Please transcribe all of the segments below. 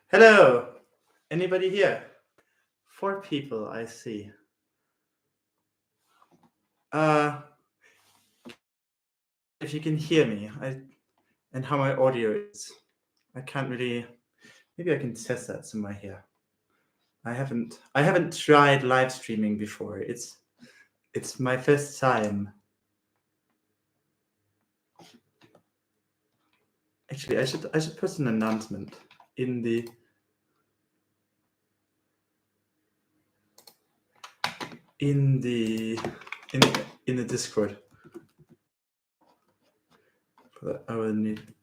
Hello, anybody here? 4 people, I see. If you can hear me, and how my audio is, I can't really. Maybe I can test that somewhere here. I haven't tried live streaming before. It's my first time. Actually, I should post an announcement in the Discord. But I will need.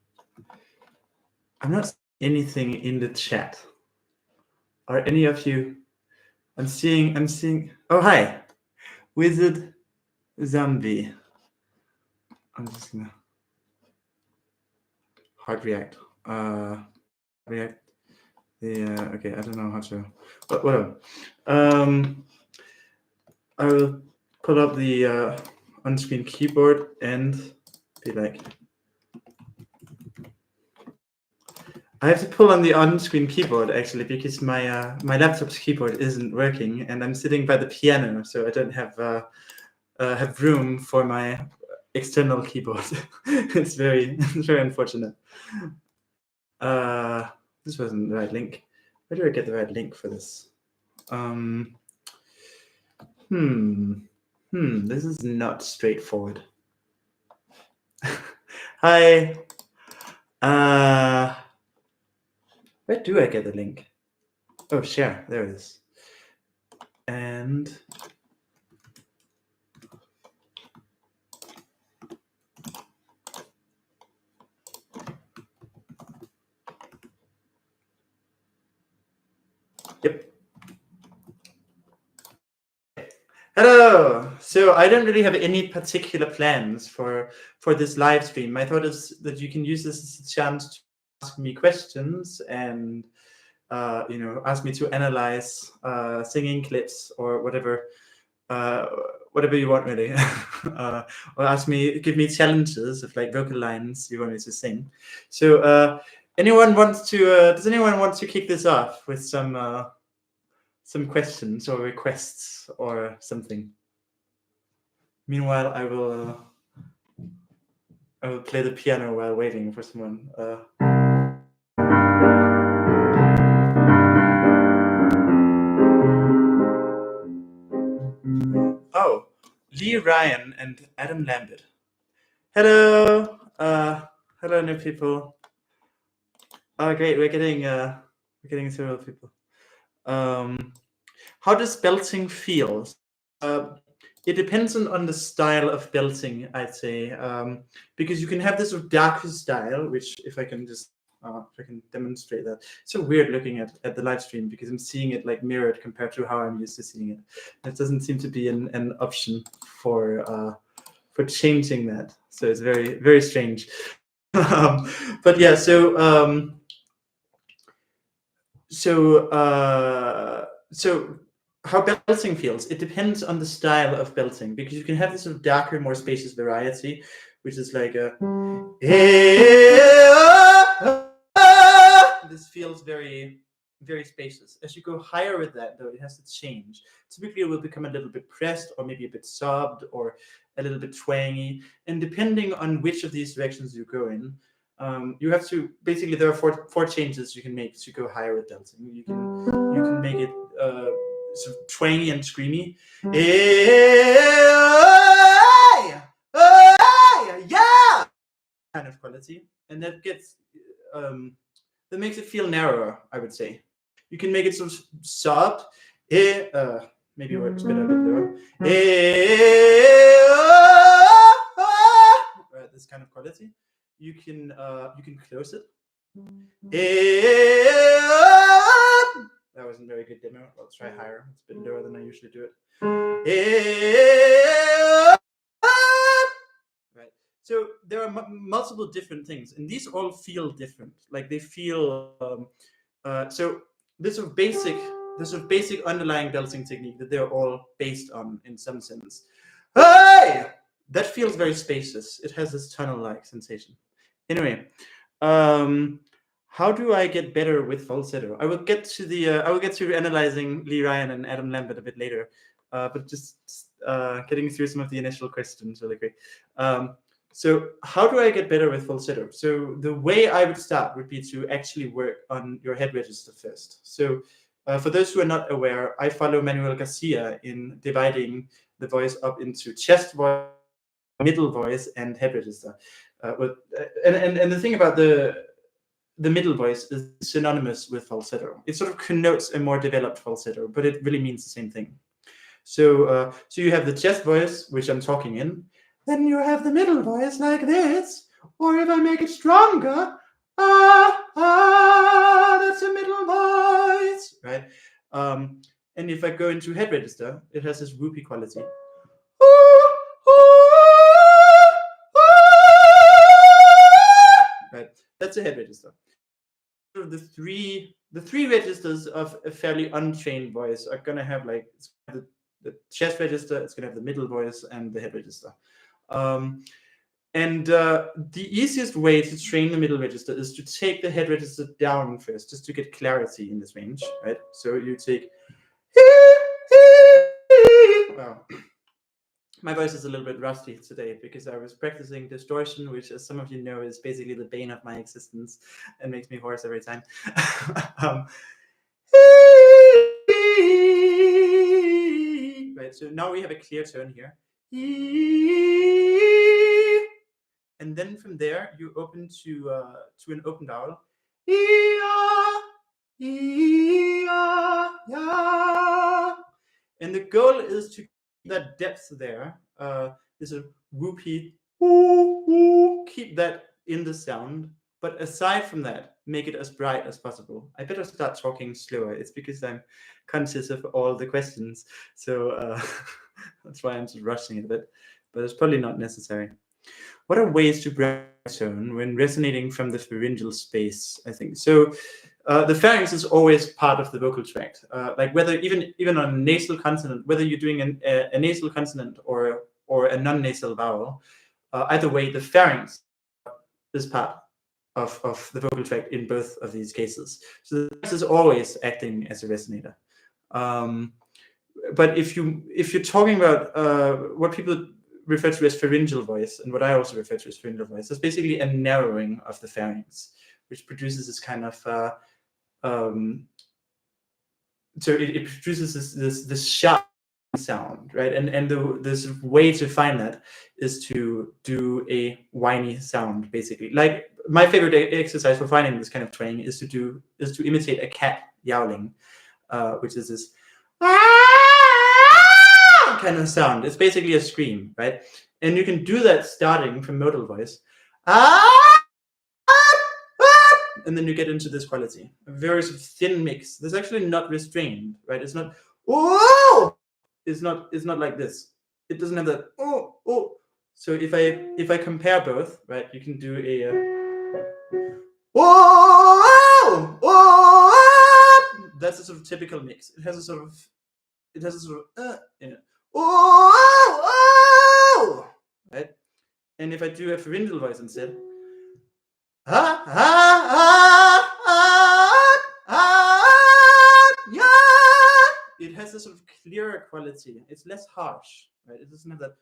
I'm not seeing anything in the chat. Are any of you? I'm seeing. Oh, hi, Wizard Zombie. I'm just gonna hard react. React. Yeah. Okay. I don't know how to. But whatever. I will pull up the on-screen keyboard and be like. I have to pull on the on-screen keyboard actually because my laptop's keyboard isn't working, and I'm sitting by the piano, so I don't have room for my external keyboard. It's very unfortunate. This wasn't the right link. Where do I get the right link for this? This is not straightforward. Hi. Where do I get the link? Oh, share. There it is. And yep. Hello. So I don't really have any particular plans for this live stream. My thought is that you can use this as a chance to ask me questions and ask me to analyze singing clips or whatever you want, really. Or give me challenges of like vocal lines you want me to sing. So does anyone want to kick this off with some questions or requests or something? Meanwhile, I will play the piano while waiting for someone. Oh, Lee Ryan and Adam Lambert. Hello, hello, new people. Oh, great, we're getting several people. How does belting feel? It depends on the style of belting, I'd say, because you can have this sort of darker style, which if I can just demonstrate that. It's so weird looking at the live stream because I'm seeing it like mirrored compared to how I'm used to seeing it. It doesn't seem to be an option for changing that, so it's very, very strange. But yeah, so how belting feels, it depends on the style of belting, because you can have this sort of darker, more spacious variety, which is like a this feels very, very spacious. As you go higher with that, though, it has to change. Typically, it will become a little bit pressed, or maybe a bit sobbed, or a little bit twangy. And depending on which of these directions you go in, you have to basically, there are four changes you can make to go higher with belting. You can make it sort of twangy and screamy. Yeah, kind of quality, and that gets that makes it feel narrower, I would say. You can make it sort of soft. Maybe works better a bit lower. This kind of quality. You can close it. That wasn't very good demo. I'll try higher. It's a bit lower than I usually do it. Right. So there are multiple different things, and these all feel different. Like they feel so this sort of basic underlying belting technique that they're all based on in some sense. Hey! That feels very spacious. It has this tunnel-like sensation. Anyway, how do I get better with falsetto? I will get to analyzing Lee Ryan and Adam Lambert a bit later, but just getting through some of the initial questions really quick. So how do I get better with falsetto? So the way I would start would be to actually work on your head register first. So for those who are not aware, I follow Manuel Garcia in dividing the voice up into chest voice, middle voice, and head register. And the thing about the middle voice is synonymous with falsetto. It sort of connotes a more developed falsetto, but it really means the same thing. So you have the chest voice, which I'm talking in. Then you have the middle voice like this, or if I make it stronger, that's a middle voice, right? And if I go into head register, it has this whoopy quality. Right, that's a head register. The three registers of a fairly untrained voice are gonna have like the chest register, it's gonna have the middle voice, and the head register. The easiest way to train the middle register is to take the head register down first, just to get clarity in this range, right? So you take. Wow. My voice is a little bit rusty today because I was practicing distortion, which, as some of you know, is basically the bane of my existence and makes me hoarse every time. Right, so now we have a clear tone here. And then from there, you open to an open vowel. And the goal is to keep that depth there. There's a whoopy, keep that in the sound. But aside from that, make it as bright as possible. I better start talking slower. It's because I'm conscious of all the questions. So that's why I'm just rushing it a bit. But it's probably not necessary. What are ways to brighten tone when resonating from the pharyngeal space, I think? So the pharynx is always part of the vocal tract. Like whether even on a nasal consonant, whether you're doing a nasal consonant or a non-nasal vowel, either way, the pharynx is part of the vocal tract in both of these cases. So the pharynx is always acting as a resonator. But if you're talking about what people refer to as pharyngeal voice, and what I also refer to as pharyngeal voice, is basically a narrowing of the pharynx, which produces this kind of so it produces this sharp sound, right? And this way to find that is to do a whiny sound, basically. Like my favorite exercise for finding this kind of twang is to imitate a cat yowling, which is this kind of sound. It's basically a scream, right? And you can do that starting from modal voice. And then you get into this quality, a very sort of thin mix. That's actually not restrained, right? It's not, oh, it's not like this. It doesn't have that, oh. So if I compare both, right, you can do a, that's a sort of typical mix. It has a sort of in it. Right? And if I do a pharyngeal voice instead, it has a sort of clearer quality. It's less harsh, right? It doesn't have that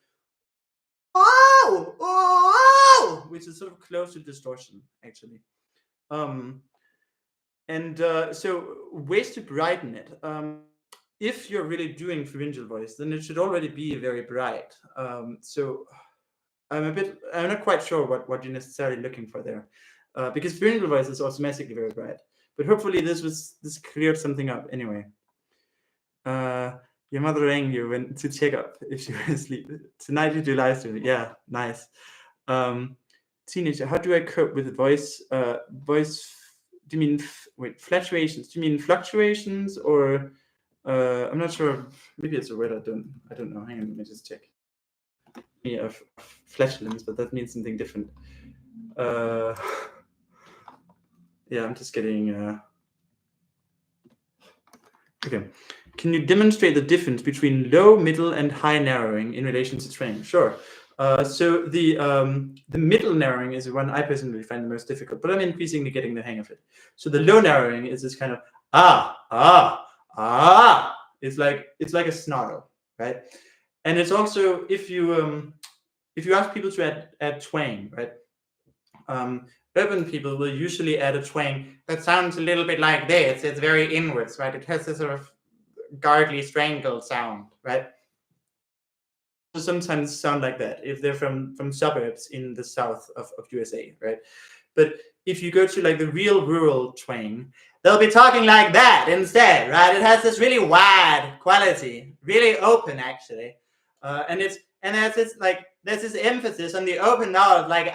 which is sort of close to distortion, actually. So ways to brighten it. If you're really doing pharyngeal voice, then it should already be very bright. So I'm not quite sure what you're necessarily looking for there, because pharyngeal voice is automatically very bright. But hopefully this cleared something up anyway. Your mother rang you when to check up if she was asleep. Tonight you do live streaming. Yeah, nice. Teenager, how do I cope with voice? Do you mean fluctuations? Do you mean fluctuations, or I'm not sure. Maybe it's a word I don't know. Hang on, let me just check. Of flatulence, but that means something different. Yeah, I'm just getting. Okay. Can you demonstrate the difference between low, middle, and high narrowing in relation to twang? Sure. So the middle narrowing is the one I personally find the most difficult, but I'm increasingly getting the hang of it. So the low narrowing is this kind of It's like a snarl, right? And it's also if you ask people to add twang, right? Urban people will usually add a twang that sounds a little bit like this. It's very inwards, right? It has this sort of gargly, strangled sound, right? Sometimes sound like that if they're from suburbs in the south of USA, right? But if you go to like the real rural twang, they'll be talking like that instead, right? It has this really wide quality, really open actually, and there's this emphasis on the open mouth, like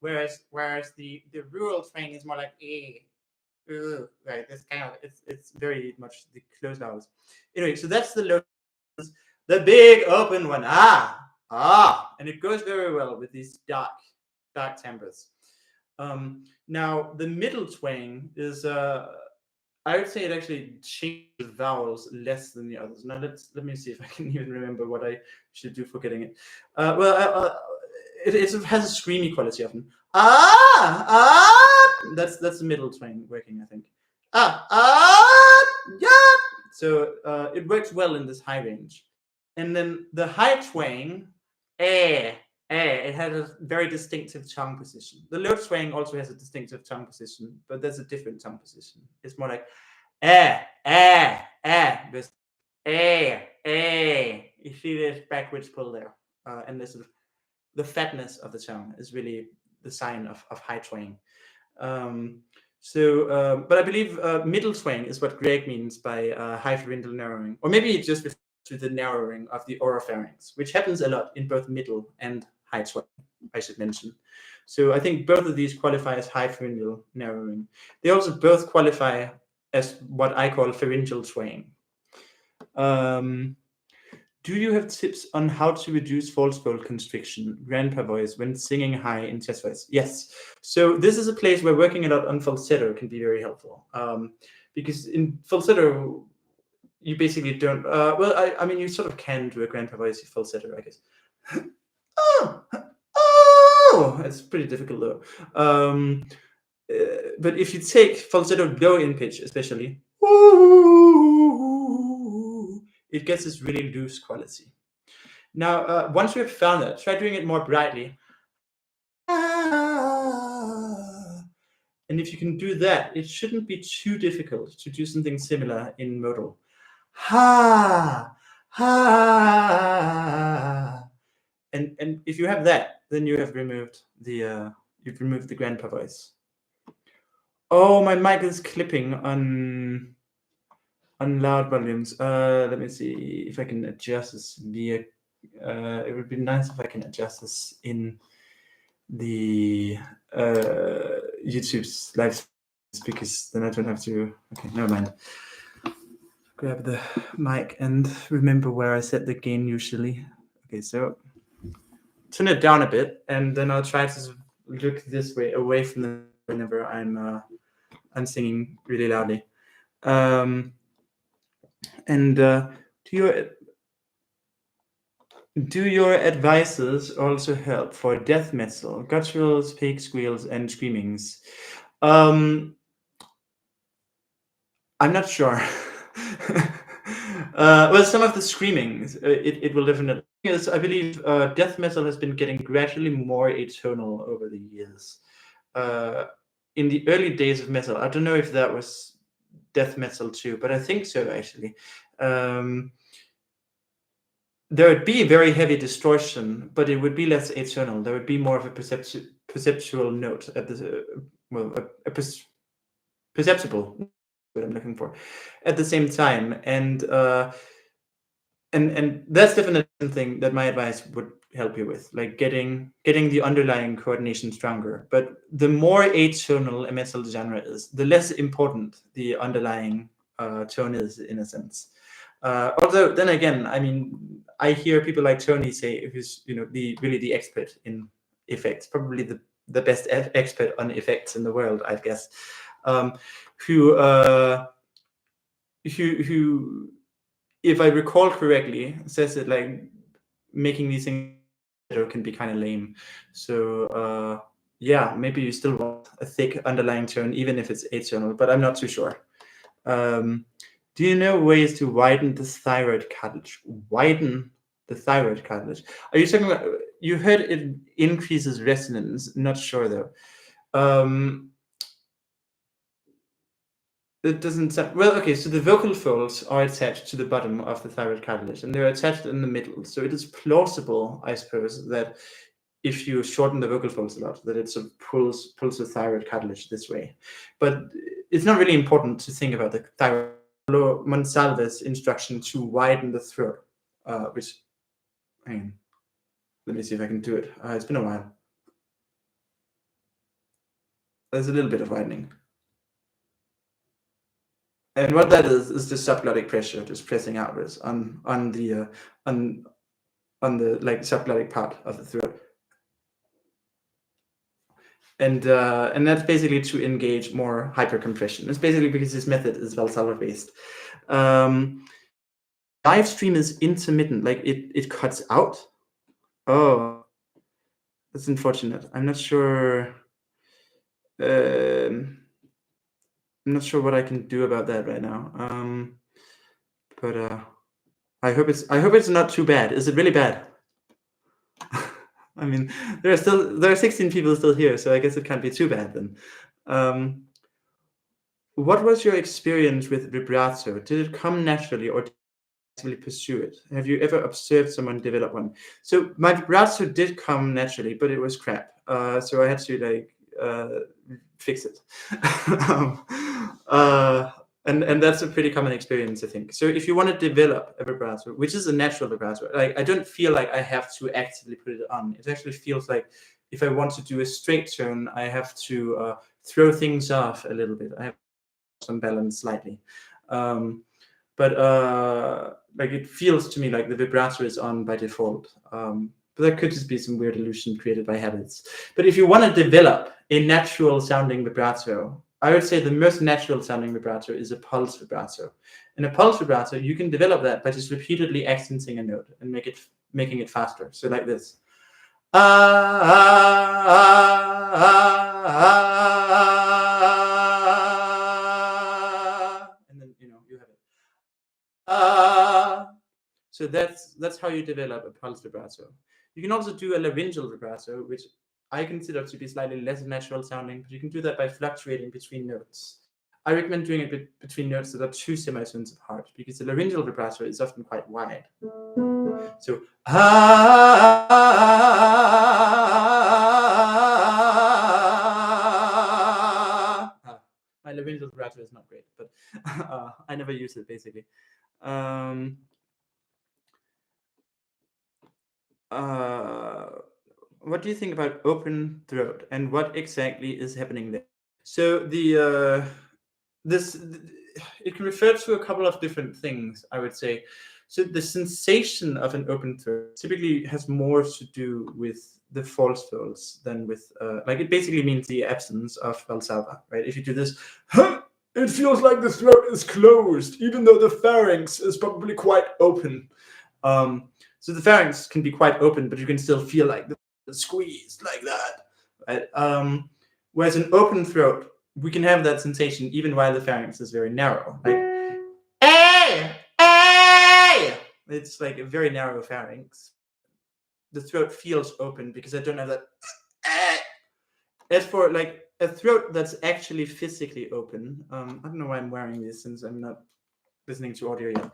whereas the rural twang is more like right? This kind of it's very much the closed mouth. Anyway, so that's the low. The big open one, and it goes very well with these dark timbres. Now the middle twang is, I would say it actually changes vowels less than the others. Now let me see if I can even remember what I should do for getting it. It has a screamy quality often. That's the middle twang working, I think. Yeah. So it works well in this high range. And then the high twang, it has a very distinctive tongue position. The low twang also has a distinctive tongue position, but there's a different tongue position. It's more like this You see this backwards pull there, and this sort of the fatness of the tongue is really the sign of high twang. But I believe middle twang is what Greg means by hypharyngeal narrowing, or maybe it just refers to the narrowing of the oropharynx, which happens a lot in both middle and high twang, I should mention. So I think both of these qualify as hypharyngeal narrowing. They also both qualify as what I call pharyngeal twang. Do you have tips on how to reduce false vowel constriction, grandpa voice, when singing high in chest voice? Yes. So this is a place where working a lot on falsetto can be very helpful. Because in falsetto, you basically don't. I mean, you sort of can do a grandpa voice falsetto, I guess. It's pretty difficult though. But if you take falsetto low in pitch, especially, it gets this really loose quality. Now, once you have found that, try doing it more brightly. And if you can do that, it shouldn't be too difficult to do something similar in modal. And if you have that, then you have removed the grandpa voice. Oh, my mic is clipping on loud volumes. Let me see if I can adjust this via. It would be nice if I can adjust this in the YouTube's live, because then I don't have to. Okay, never mind. Grab the mic and remember where I set the gain usually. Okay, so turn it down a bit, and then I'll try to look this way, away from the whenever I'm singing really loudly. Do your advices also help for death metal, gutturals, fake squeals, and screamings? I'm not sure. Well, some of the screamings, it will definitely. Yes, I believe death metal has been getting gradually more atonal over the years. In the early days of metal, I don't know if that was death metal too, but I think so actually. There would be very heavy distortion, but it would be less atonal. There would be more of a perceptual note at the perceptible. What I'm looking for at the same time, and that's definitely something that my advice would help you with, like getting the underlying coordination stronger. But the more atonal a metal genre is, the less important the underlying tone is, in a sense. Although then again, I mean, I hear people like Tony say, who's the expert in effects, probably the best expert on effects in the world, I guess, who if I recall correctly, says that like making these things can be kind of lame. So yeah, maybe you still want a thick underlying tone, even if it's atonal, but I'm not too sure. Do you know ways to widen the thyroid cartilage? Widen the thyroid cartilage? Are you talking about, you heard it increases resonance? Not sure though. It doesn't sound, well, okay, so the vocal folds are attached to the bottom of the thyroid cartilage, and they're attached in the middle. So it is plausible, I suppose, that if you shorten the vocal folds a lot, that it sort of pulls the thyroid cartilage this way. But it's not really important to think about the thyroid. Monsalve's instruction to widen the throat, which, hang on, let me see if I can do it. It's been a while. There's a little bit of widening. And what that is the subglottic pressure just pressing outwards on the like subglottic part of the throat. And that's basically to engage more hypercompression. It's basically because this method is Valsalva based. Live stream is intermittent, like it cuts out. Oh, that's unfortunate. I'm not sure. I'm not sure what I can do about that right now. But I hope it's not too bad. Is it really bad? I mean, there are 16 people still here, so I guess it can't be too bad then. What was your experience with vibrato? Did it come naturally, or did you actively pursue it? Have you ever observed someone develop one? So my vibrato did come naturally, but it was crap. So I had to like fix it. And that's a pretty common experience, I think. So if you want to develop a vibrato, which is a natural vibrato, like I don't feel like I have to actively put it on. It actually feels like if I want to do a straight tone, I have to throw things off a little bit. I have some balance slightly. But like it feels to me like the vibrato is on by default. But that could just be some weird illusion created by habits. But if you want to develop a natural sounding vibrato, I would say the most natural sounding vibrato is a pulse vibrato. In a pulse vibrato, you can develop that by just repeatedly accenting a note and making it faster. So like this. And then you have it. So that's how you develop a pulse vibrato. You can also do a laryngeal vibrato, which I consider to be slightly less natural sounding, but you can do that by fluctuating between notes. I recommend doing it between notes that are two semitones apart, because the laryngeal vibrato is often quite wide. So my laryngeal vibrato is not great, but I never use it basically. What do you think about open throat, and what exactly is happening there? So it can refer to a couple of different things, I would say. So the sensation of an open throat typically has more to do with the false folds than with like it basically means the absence of Valsalva, right? If you do this, it feels like the throat is closed, even though the pharynx is probably quite open. So the pharynx can be quite open, but you can still feel like the squeeze like that, right? Whereas an open throat, we can have that sensation even while the pharynx is very narrow. Like, hey! It's like a very narrow pharynx. The throat feels open because I don't have that. As for like a throat that's actually physically open, I don't know why I'm wearing this since I'm not listening to audio yet.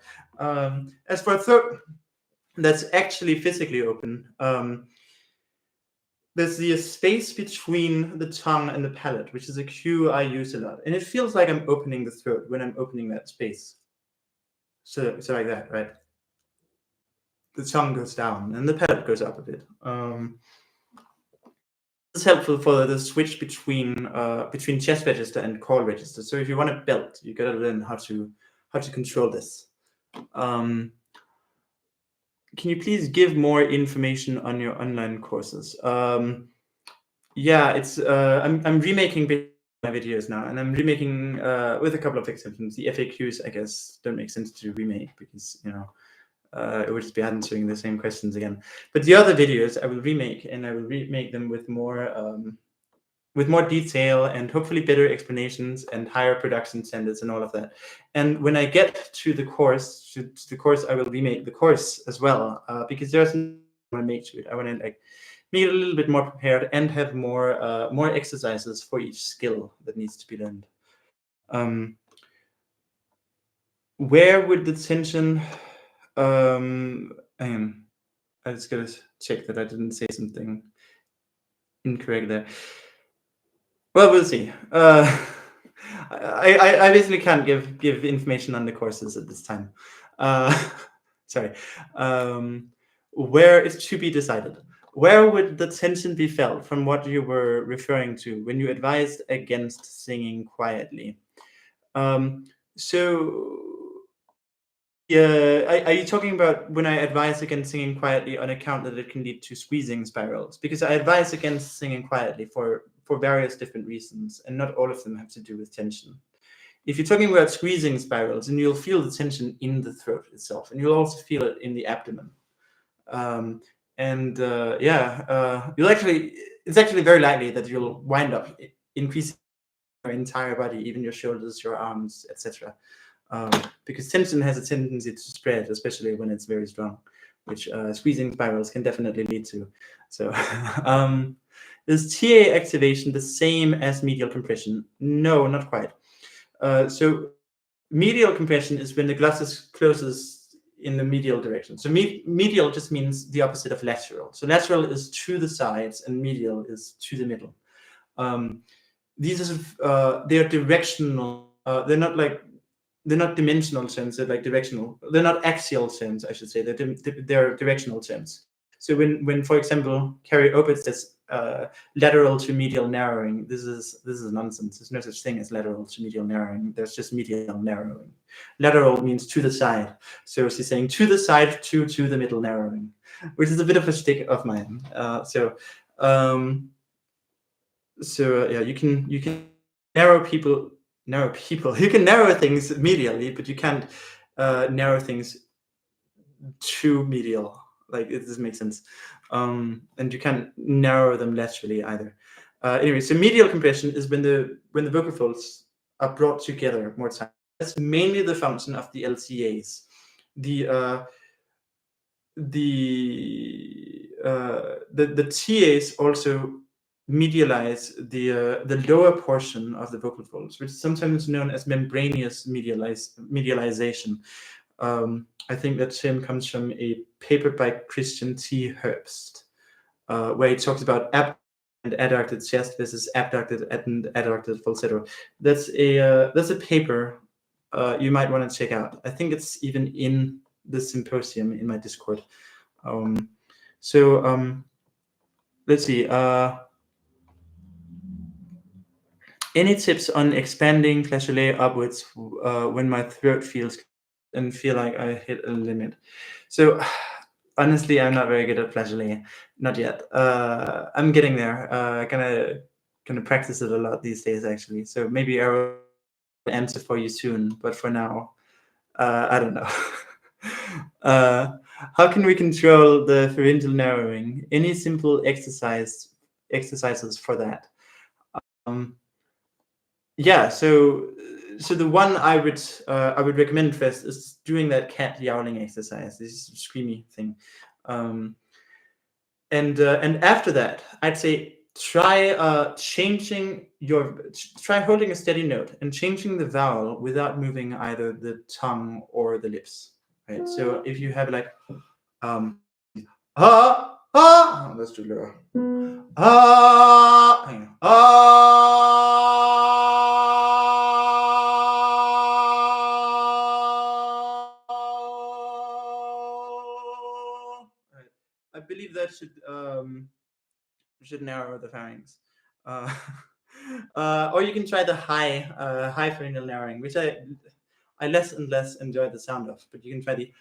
As for a throat that's actually physically open, there's the space between the tongue and the palate, which is a cue I use a lot. And it feels like I'm opening the throat when I'm opening that space. So like that, right? The tongue goes down and the palate goes up a bit. It's helpful for the switch between chest register and call register. So if you want to belt, you gotta learn how to control this. Can you please give more information on your online courses? Yeah, it's I'm remaking my videos now, and I'm remaking with a couple of exceptions. The FAQs, I guess, don't make sense to remake because It would just be answering the same questions again. But the other videos I will remake, and I will remake them with more detail and hopefully better explanations and higher production standards and all of that. And when I get to the course, I will remake the course as well, because there's something I want to make to it. I want to like make it a little bit more prepared and have more exercises for each skill that needs to be learned. Where would the tension? I just gotta check that I didn't say something incorrect there. Well, we'll see. I basically can't give information on the courses at this time. Sorry. Where is to be decided? Where would the tension be felt from what you were referring to when you advised against singing quietly? So, yeah, are you talking about when I advise against singing quietly on account that it can lead to squeezing spirals? Because I advise against singing quietly for various different reasons, and not all of them have to do with tension. If you're talking about squeezing spirals, then you'll feel the tension in the throat itself, and you'll also feel it in the abdomen. It's actually very likely that you'll wind up increasing your entire body, even your shoulders, your arms, etc. Because tension has a tendency to spread, especially when it's very strong, which squeezing spirals can definitely lead to. So, is TA activation the same as medial compression? No, not quite. So, medial compression is when the glottis closes in the medial direction. So, medial just means the opposite of lateral. So, lateral is to the sides, and medial is to the middle. These are they're directional. They're not dimensional terms. They're like directional. They're not axial terms, I should say. They're directional terms. So when for example, Carrie Opitz says lateral to medial narrowing, this is nonsense. There's no such thing as lateral to medial narrowing. There's just medial narrowing. Lateral means to the side. So she's saying to the side to the middle narrowing, which is a bit of a shtick of mine. Yeah, you can narrow people. You can narrow things medially, but you can't narrow things too medial. Like, it doesn't make sense. And you can't narrow them laterally either. Anyway, so medial compression is when the vocal folds are brought together more tight. That's mainly the function of the LCAs. The TAs also medialize the lower portion of the vocal folds, which is sometimes known as membranous medialization. I think that term comes from a paper by Christian T. Herbst, where he talks about abducted and adducted chest versus abducted and adducted falsetto. That's a paper you might want to check out. I think it's even in the symposium in my Discord. Let's see. Any tips on expanding flageolet upwards when my throat feels and feel like I hit a limit? So honestly, I'm not very good at flageolet, not yet. I'm getting there. Gonna practice it a lot these days, actually. So maybe I will answer for you soon. But for now, I don't know. How can we control the pharyngeal narrowing? Any simple exercises for that? Yeah, so the one I would recommend first is doing that cat yowling exercise, this screamy thing, and after that, I'd say try holding a steady note and changing the vowel without moving either the tongue or the lips. Right. So if you have like let's do lower. I believe that should narrow the pharynx. Or you can try the high pharyngeal narrowing, which I less and less enjoy the sound of. But you can try the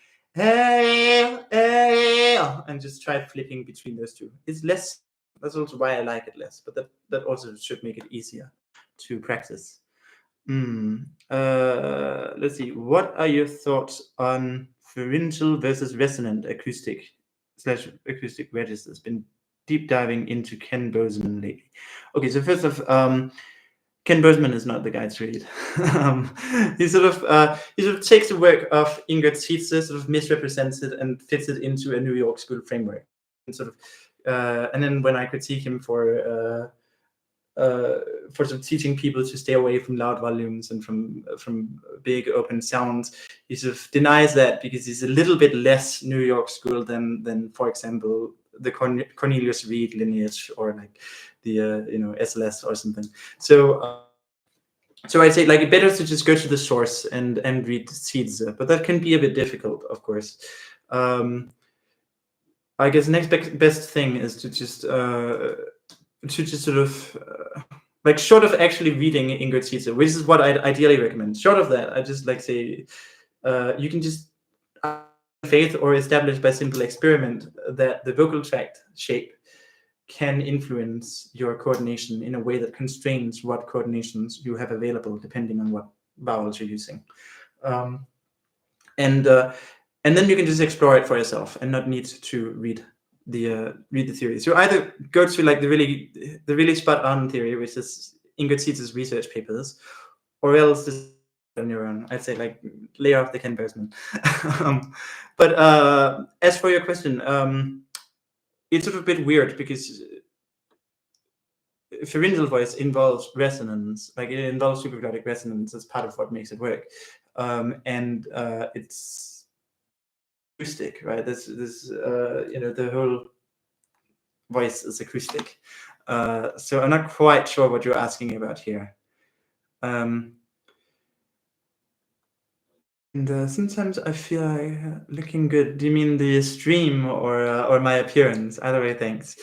and just try flipping between those two. It's less. That's also why I like it less. But that also should make it easier to practice. Let's see. What are your thoughts on pharyngeal versus resonant acoustic/acoustic registers. Been deep diving into Ken Bozeman lately. Okay, so first off, Ken Bozeman is not the guy to read. He sort of takes the work of Ingrid Tietze, sort of misrepresents it and fits it into a New York School framework. And then when I critique him for sort of teaching people to stay away from loud volumes and from big open sounds, he sort of denies that because he's a little bit less New York School than for example the Cornelius Reed lineage or like the SLS or something. So I'd say like better to just go to the source and read Tietze, but that can be a bit difficult, of course. I guess the next best thing is to just sort of like short of actually reading Ingrid Tietze, which is what I'd ideally recommend. Short of that, I just like say you can just faith or establish by simple experiment that the vocal tract shape can influence your coordination in a way that constrains what coordinations you have available depending on what vowels you're using. And then you can just explore it for yourself and not need to read the theory. So either go to like the really spot on theory, which is Ingrid Tietze's research papers, or else just on your own. I'd say like lay off the Ken Bozeman. But as for your question, it's sort of a bit weird because pharyngeal voice involves resonance, like it involves supraglottic resonance as part of what makes it work, and it's acoustic, right? This the whole voice is acoustic. So I'm not quite sure what you're asking about here. And sometimes I feel like looking good. Do you mean the stream or my appearance? Either way, thanks.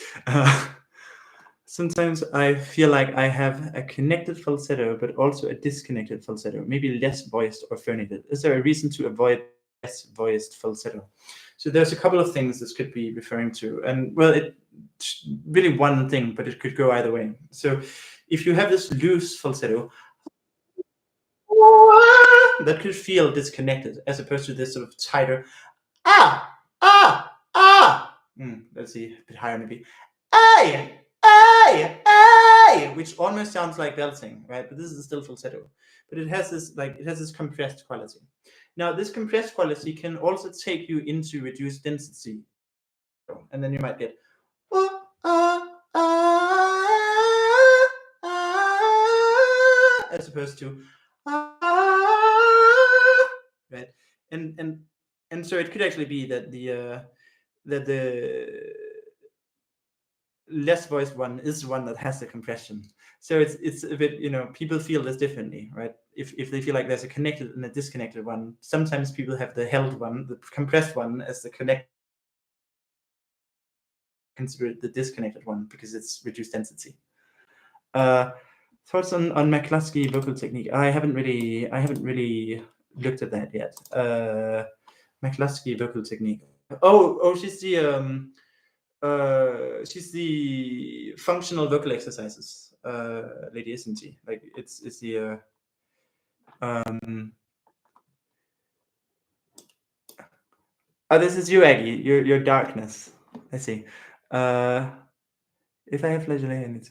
Sometimes I feel like I have a connected falsetto, but also a disconnected falsetto, maybe less voiced or phonated. Is there a reason to avoid less voiced falsetto? So there's a couple of things this could be referring to. And well, it's really one thing, but it could go either way. So if you have this loose falsetto, that could feel disconnected as opposed to this sort of tighter let's see, a bit higher maybe, which almost sounds like belting, right? But this is still falsetto, but it has this compressed quality. Now this compressed quality can also take you into reduced density, and then you might get as opposed to right, and so it could actually be that the less voiced one is one that has the compression. So it's a bit, people feel this differently, right? If they feel like there's a connected and a disconnected one, sometimes people have the held one, the compressed one, as the connected, consider the disconnected one because it's reduced density. Thoughts on McCluskey vocal technique? I haven't really looked at that yet. McCluskey vocal technique. Oh, she's the functional vocal exercises lady, isn't she? Like it's the oh, this is you, Aggie. Your darkness. I see. If I have flagellating,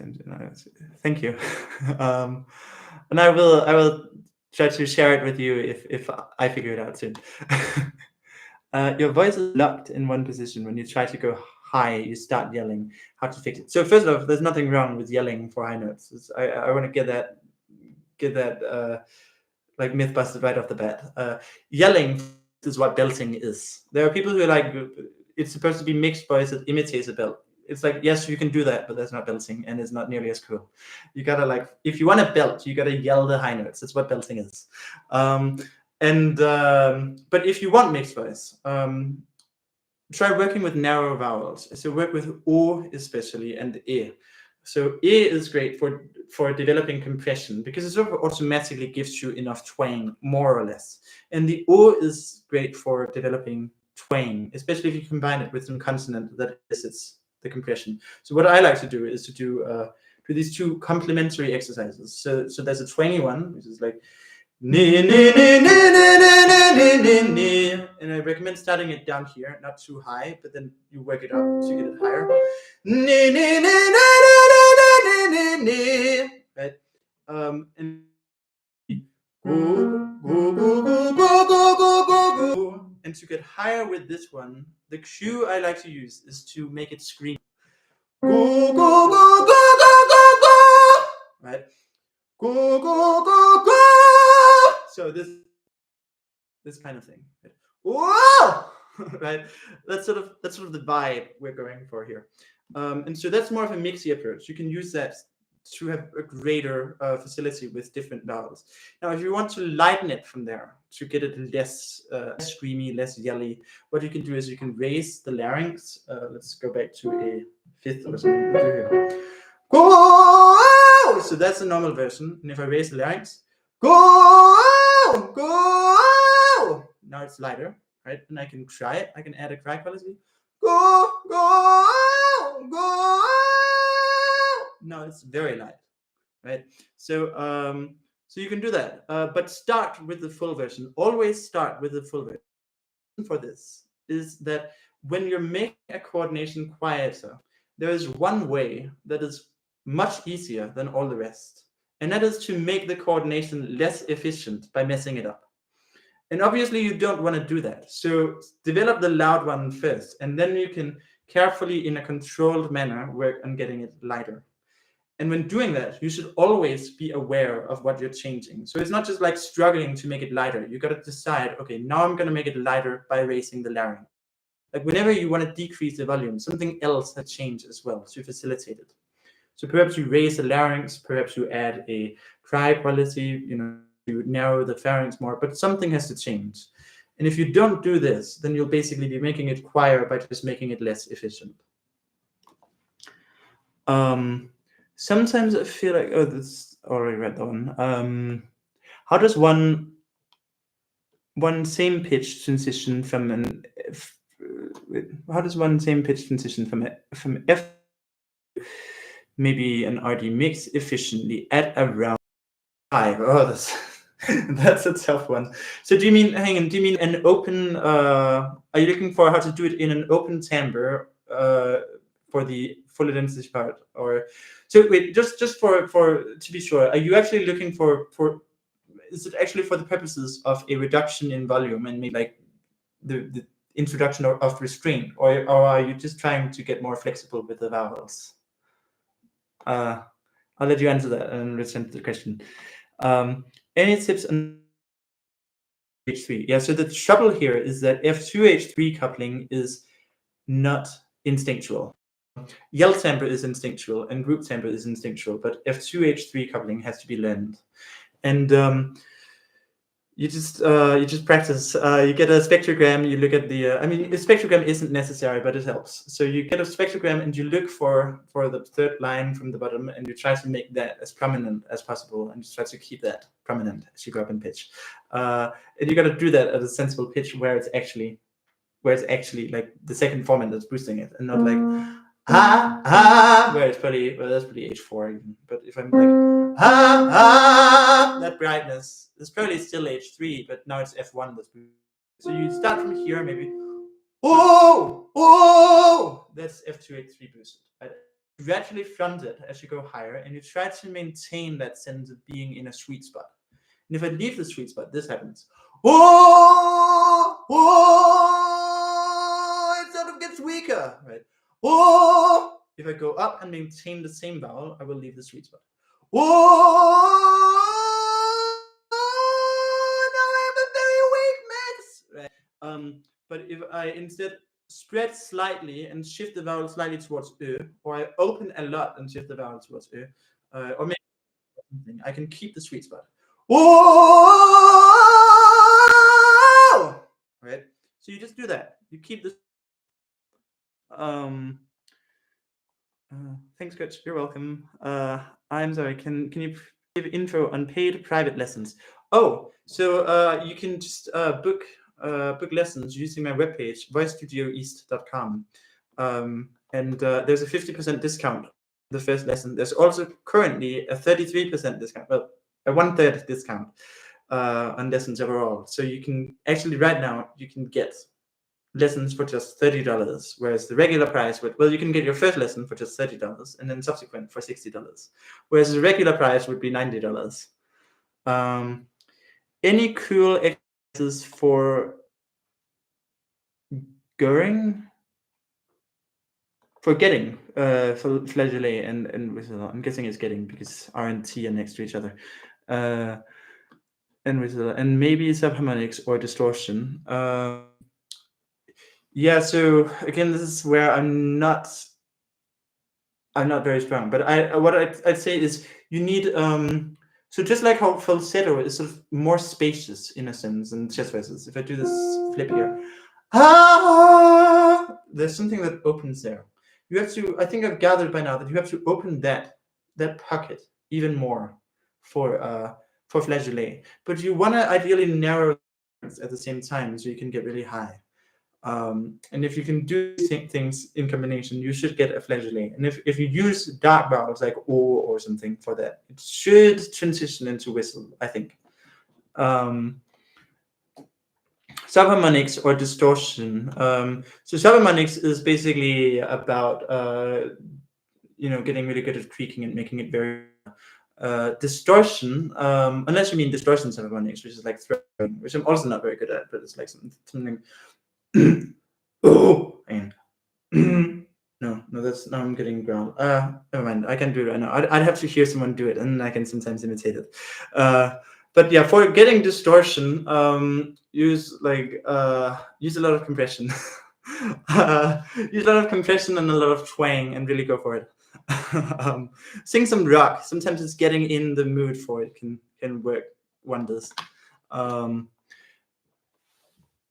thank you. And I will try to share it with you if I figure it out soon. Your voice is locked in one position. When you try to go high, you start yelling. How to fix it? So first off, there's nothing wrong with yelling for high notes. I want to get that like myth busted right off the bat. Yelling is what belting is. There are people who are like, it's supposed to be mixed voice that imitates a belt. It's like, yes, you can do that, but that's not belting, and it's not nearly as cool. You gotta like, if you want to belt, you gotta yell the high notes. That's what belting is. But if you want mixed voice, try working with narrow vowels. So work with O especially and E. So E is great for developing compression because it sort of automatically gives you enough twang, more or less. And the O is great for developing twang, especially if you combine it with some consonant that elicits the compression. So what I like to do is to do these two complementary exercises. So there's a twangy one, which is like And I recommend starting it down here, not too high, but then you work it up to get it higher. Right? And and to get higher with this one, the cue I like to use is to make it scream. Right? So this kind of thing. Whoa! Right? That's sort of the vibe we're going for here. And so that's more of a mixy approach. You can use that to have a greater facility with different vowels. Now, if you want to lighten it from there, to get it less screamy, less yelly, what you can do is you can raise the larynx. Let's go back to a fifth or something. So that's the normal version. And if I raise the larynx, now it's lighter, right? And I can try it. I can add a cry quality. Now it's very light, right? So so you can do that, but start with the full version. Always start with the full version. For this is that when you're making a coordination quieter, there is one way that is much easier than all the rest, and that is to make the coordination less efficient by messing it up. And obviously you don't want to do that. So develop the loud one first, and then you can carefully, in a controlled manner, work on getting it lighter. And when doing that, you should always be aware of what you're changing. So it's not just like struggling to make it lighter. You got to decide, okay, now I'm going to make it lighter by raising the larynx. Like whenever you want to decrease the volume, something else has changed as well to facilitate it. So perhaps you raise the larynx, perhaps you add a cry quality, you narrow the pharynx more, but something has to change. And if you don't do this, then you'll basically be making it quieter by just making it less efficient. Sometimes I feel like, oh, this already read that one. How does one same pitch transition from an F? How does one same pitch transition from F maybe an RD mix efficiently at around 5? Oh, that's a tough one. So do you mean an open? Are you looking for how to do it in an open timbre for the full intensity part, or so? Wait, just for to be sure, are you actually looking for? Is it actually for the purposes of a reduction in volume and maybe like the introduction of restraint, or are you just trying to get more flexible with the vowels? I'll let you answer that and return to the question. Any tips on H3? Yeah, so the trouble here is that F2H3 coupling is not instinctual. Yell temper is instinctual and group temper is instinctual, but F2H3 coupling has to be learned. And you just practice. You get a spectrogram. You look at the. A spectrogram isn't necessary, but it helps. So you get a spectrogram and you look for the third line from the bottom, and you try to make that as prominent as possible, and you try to keep that prominent as you go up in pitch. And you got to do that at a sensible pitch where it's actually like the second formant that's boosting it, and not like where it's probably that's probably H4 even. But if I'm like that brightness is probably still H3, but now it's F1 that's boosting. So you start from here, maybe that's F2H3 boosted. Right? You gradually front it as you go higher, and you try to maintain that sense of being in a sweet spot. And if I leave the sweet spot, this happens. It sort of gets weaker, right? If I go up and maintain the same vowel, I will leave the sweet spot. Now I have a very weak mix, right? But if I instead spread slightly and shift the vowel slightly towards Ö, or I open a lot and shift the vowel towards Ö, or maybe something, I can keep the sweet spot. Right? So you just do that. You keep this. Thanks, Coach. You're welcome. I'm sorry. Can you give info on paid private lessons? Oh, so you can just book lessons using my webpage, voicestudioeast.com, and there's a 50% discount on the first lesson. There's also currently a 33% discount. Well, a 1/3 discount. on lessons overall. So you can actually right now you can get lessons for just $30, whereas the regular price would, well, you can get your first lesson for just $30 and then subsequent for $60, whereas the regular price would be $90. Any cool exercises for getting for flageolet and whistle? I'm guessing it's getting because R and T are next to each other. And whistle and maybe subharmonics or distortion. Yeah, so again, this is where I'm not very strong, but I'd say is you need so just like how falsetto is sort of more spacious in a sense than chest voices. If I do this flip here, there's something that opens there. You have to, I think I've gathered by now that you have to open that pocket even more for flageolet, but you want to ideally narrow at the same time so you can get really high. And if you can do things in combination, you should get a flageolet. And if you use dark vowels like O or something for that, it should transition into whistle, I think. Subharmonics or distortion. So subharmonics is basically about getting really good at creaking and making it very distortion, unless you mean distortion subharmonics, which is like throwing, which I'm also not very good at, but it's like something oh, and no, that's now I'm getting ground. Never mind. I can do it right now. I'd have to hear someone do it, and I can sometimes imitate it. But yeah, for getting distortion, use a lot of compression. Use a lot of compression and a lot of twang, and really go for it. Sing some rock. Sometimes it's getting in the mood for it can work wonders.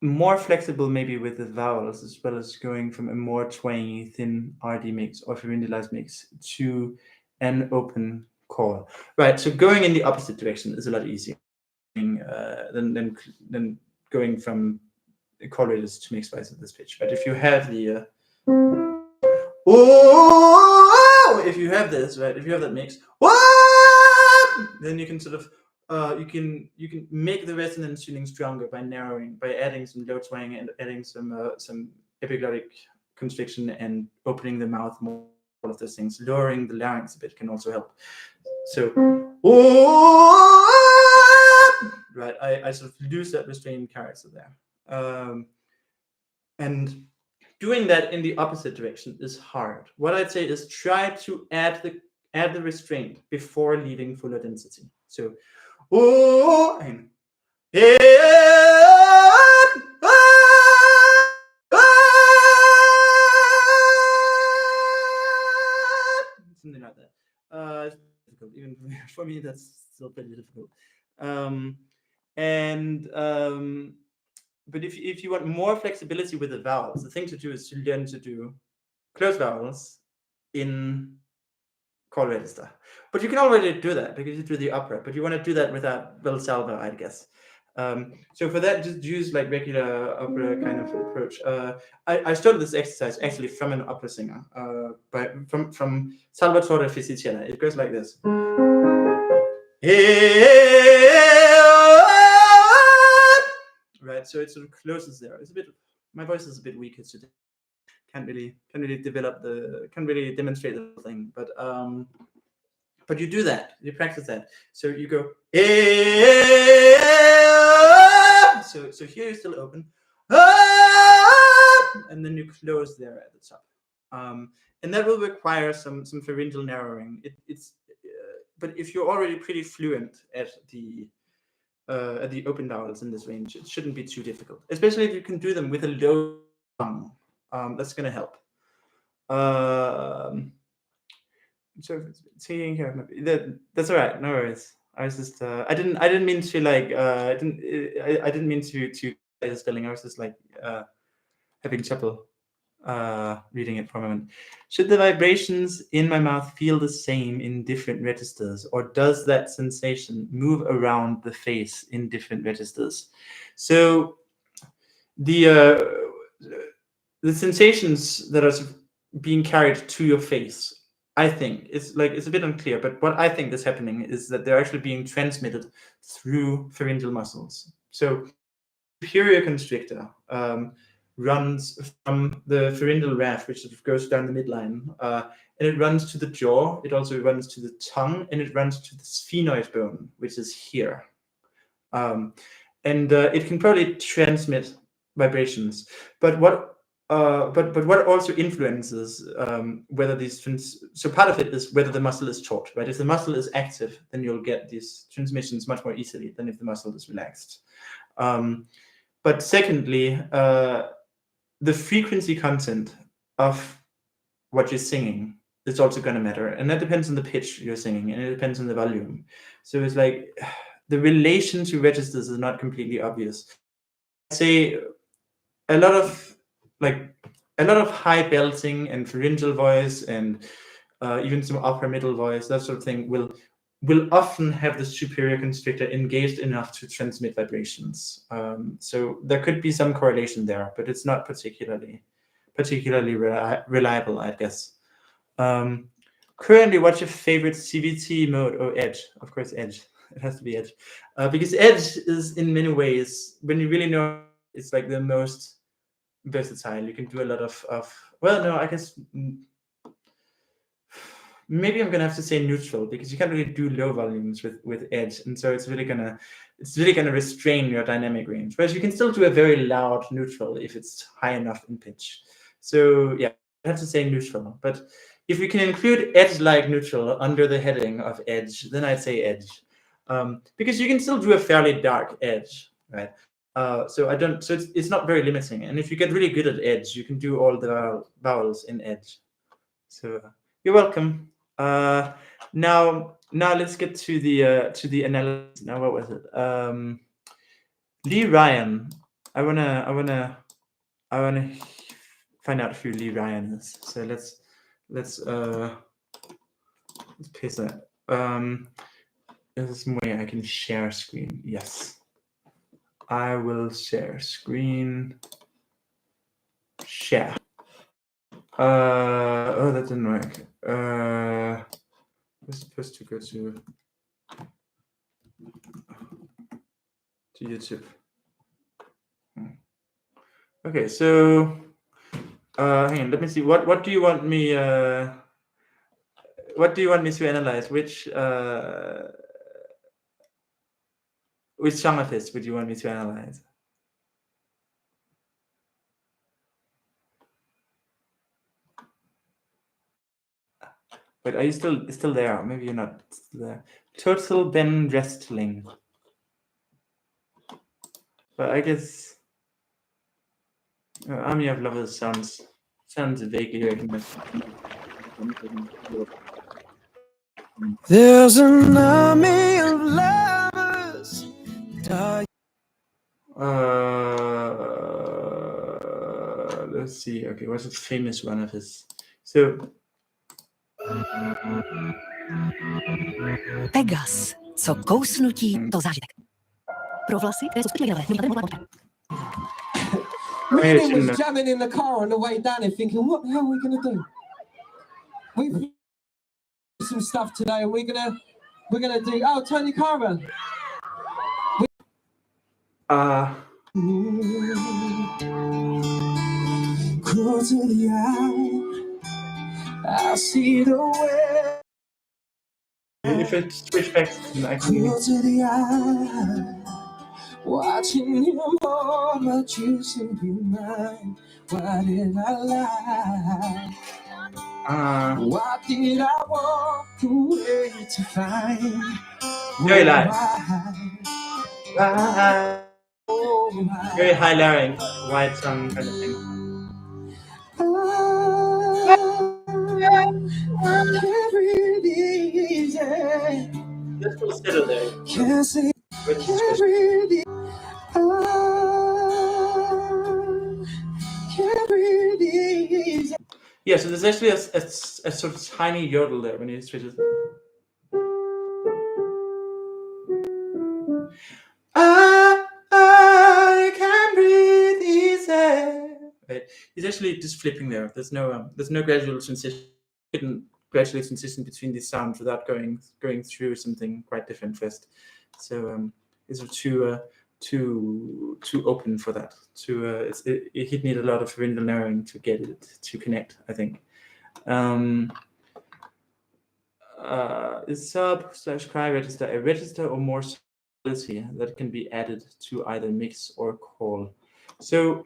More flexible maybe with the vowels, as well as going from a more twangy, thin RD mix or pharyngealized mix to an open call. Right, so going in the opposite direction is a lot easier than going from call radius to mixed voice at this pitch. But if you have the if you have this, right, if you have that mix, then you can sort of you can make the resonance tuning stronger by adding some low twang and adding some epiglottic constriction and opening the mouth more. All of those things, lowering the larynx a bit can also help. So, right, I sort of lose that restrained character there, and doing that in the opposite direction is hard. What I'd say is try to add the restraint before leaving fuller density. So. And something like that. It's difficult. Even for me, that's still pretty difficult. But if you want more flexibility with the vowels, the thing to do is to learn to do closed vowels in call register. But you can already do that because you do the opera, but you want to do that without Valsalva, I guess. So for that, just use like regular opera kind of approach. I started this exercise actually from an opera singer, from Salvatore Fisichella. It goes like this. Right, so it sort of closes there. It's a bit. My voice is a bit weaker today. Can't really demonstrate the whole thing, but you do that, you practice that. So you go so here you're still open, and then you close there at the top, and that will require some pharyngeal narrowing. But if you're already pretty fluent at the open vowels in this range, it shouldn't be too difficult, especially if you can do them with a low tongue. That's going to help. So seeing here, that's all right. No worries. I was just I didn't mean to like I didn't mean to say the spelling. I was just like having trouble reading it for a moment. Should the vibrations in my mouth feel the same in different registers, or does that sensation move around the face in different registers? So the sensations that are being carried to your face I think it's a bit unclear, but what I think is happening is that they're actually being transmitted through pharyngeal muscles. So superior constrictor runs from the pharyngeal raphe, which sort of goes down the midline, and it runs to the jaw. It also runs to the tongue, and it runs to the sphenoid bone, which is here. And it can probably transmit vibrations. But what also influences whether these so part of it is whether the muscle is taut, right? If the muscle is active, then you'll get these transmissions much more easily than if the muscle is relaxed. But secondly, the frequency content of what you're singing is also going to matter, and that depends on the pitch you're singing, and it depends on the volume. So it's like the relation to registers is not completely obvious. I'd say a lot of high belting and pharyngeal voice and even some upper middle voice, that sort of thing, will often have the superior constrictor engaged enough to transmit vibrations. So there could be some correlation there, but it's not particularly reliable, I guess. Currently, what's your favorite CVT mode? Oh, Edge. Of course, Edge. It has to be Edge. Because Edge is, in many ways, when you really know, it's like the most versatile. You can do a lot of well, no, I guess maybe I'm gonna have to say neutral, because you can't really do low volumes with Edge, and so it's really gonna restrain your dynamic range. Whereas you can still do a very loud neutral if it's high enough in pitch. So yeah, I have to say neutral. But if we can include Edge-like neutral under the heading of Edge, then I'd say Edge, because you can still do a fairly dark Edge, right? So it's not very limiting. And if you get really good at Edge, you can do all the vowels in Edge. So you're welcome. Now let's get to the analysis. Now, what was it? Lee Ryan. I wanna find out who Lee Ryan is. So let's paste that. Is there some way I can share screen? Yes. I will share screen. Share. Oh, that didn't work. We're supposed to go to YouTube. Okay, so hang on. Let me see. What do you want me? What do you want me to analyze? Which song of his would you want me to analyze? Wait, are you still there? Maybe you're not still there. Total Ben Wrestling. But I guess Army of Lovers sounds vaguely recognizable. There's an army of lovers. Let's see. Okay, what's a famous one of his? So Pegas, co kousnutí, to zážitek. Pro vlasy, které jsou spotřebitelé, Meaning was jamming in the car on the way down and thinking, what the hell are we going to do? We've some stuff today and we're gonna do, oh, turn your car around. Close to the eye, I see the way. If I switch back, I can. Close to the eye, watching you more, but you seem to be mine. Why did I lie? What did I walk away to find? Very live. Very high larynx, wide tongue kind of thing. Let's go settle there. Yeah, so there's actually a sort of tiny yodel there when you switch it. I can breathe easy. Right. He's actually just flipping there. There's no gradual transition. gradually transition between these sounds without going through something quite different first. So it's too open for that. He'd need a lot of renal narrowing to get it to connect, I think. Is sub/cry register a register or more ability that can be added to either mix or call? So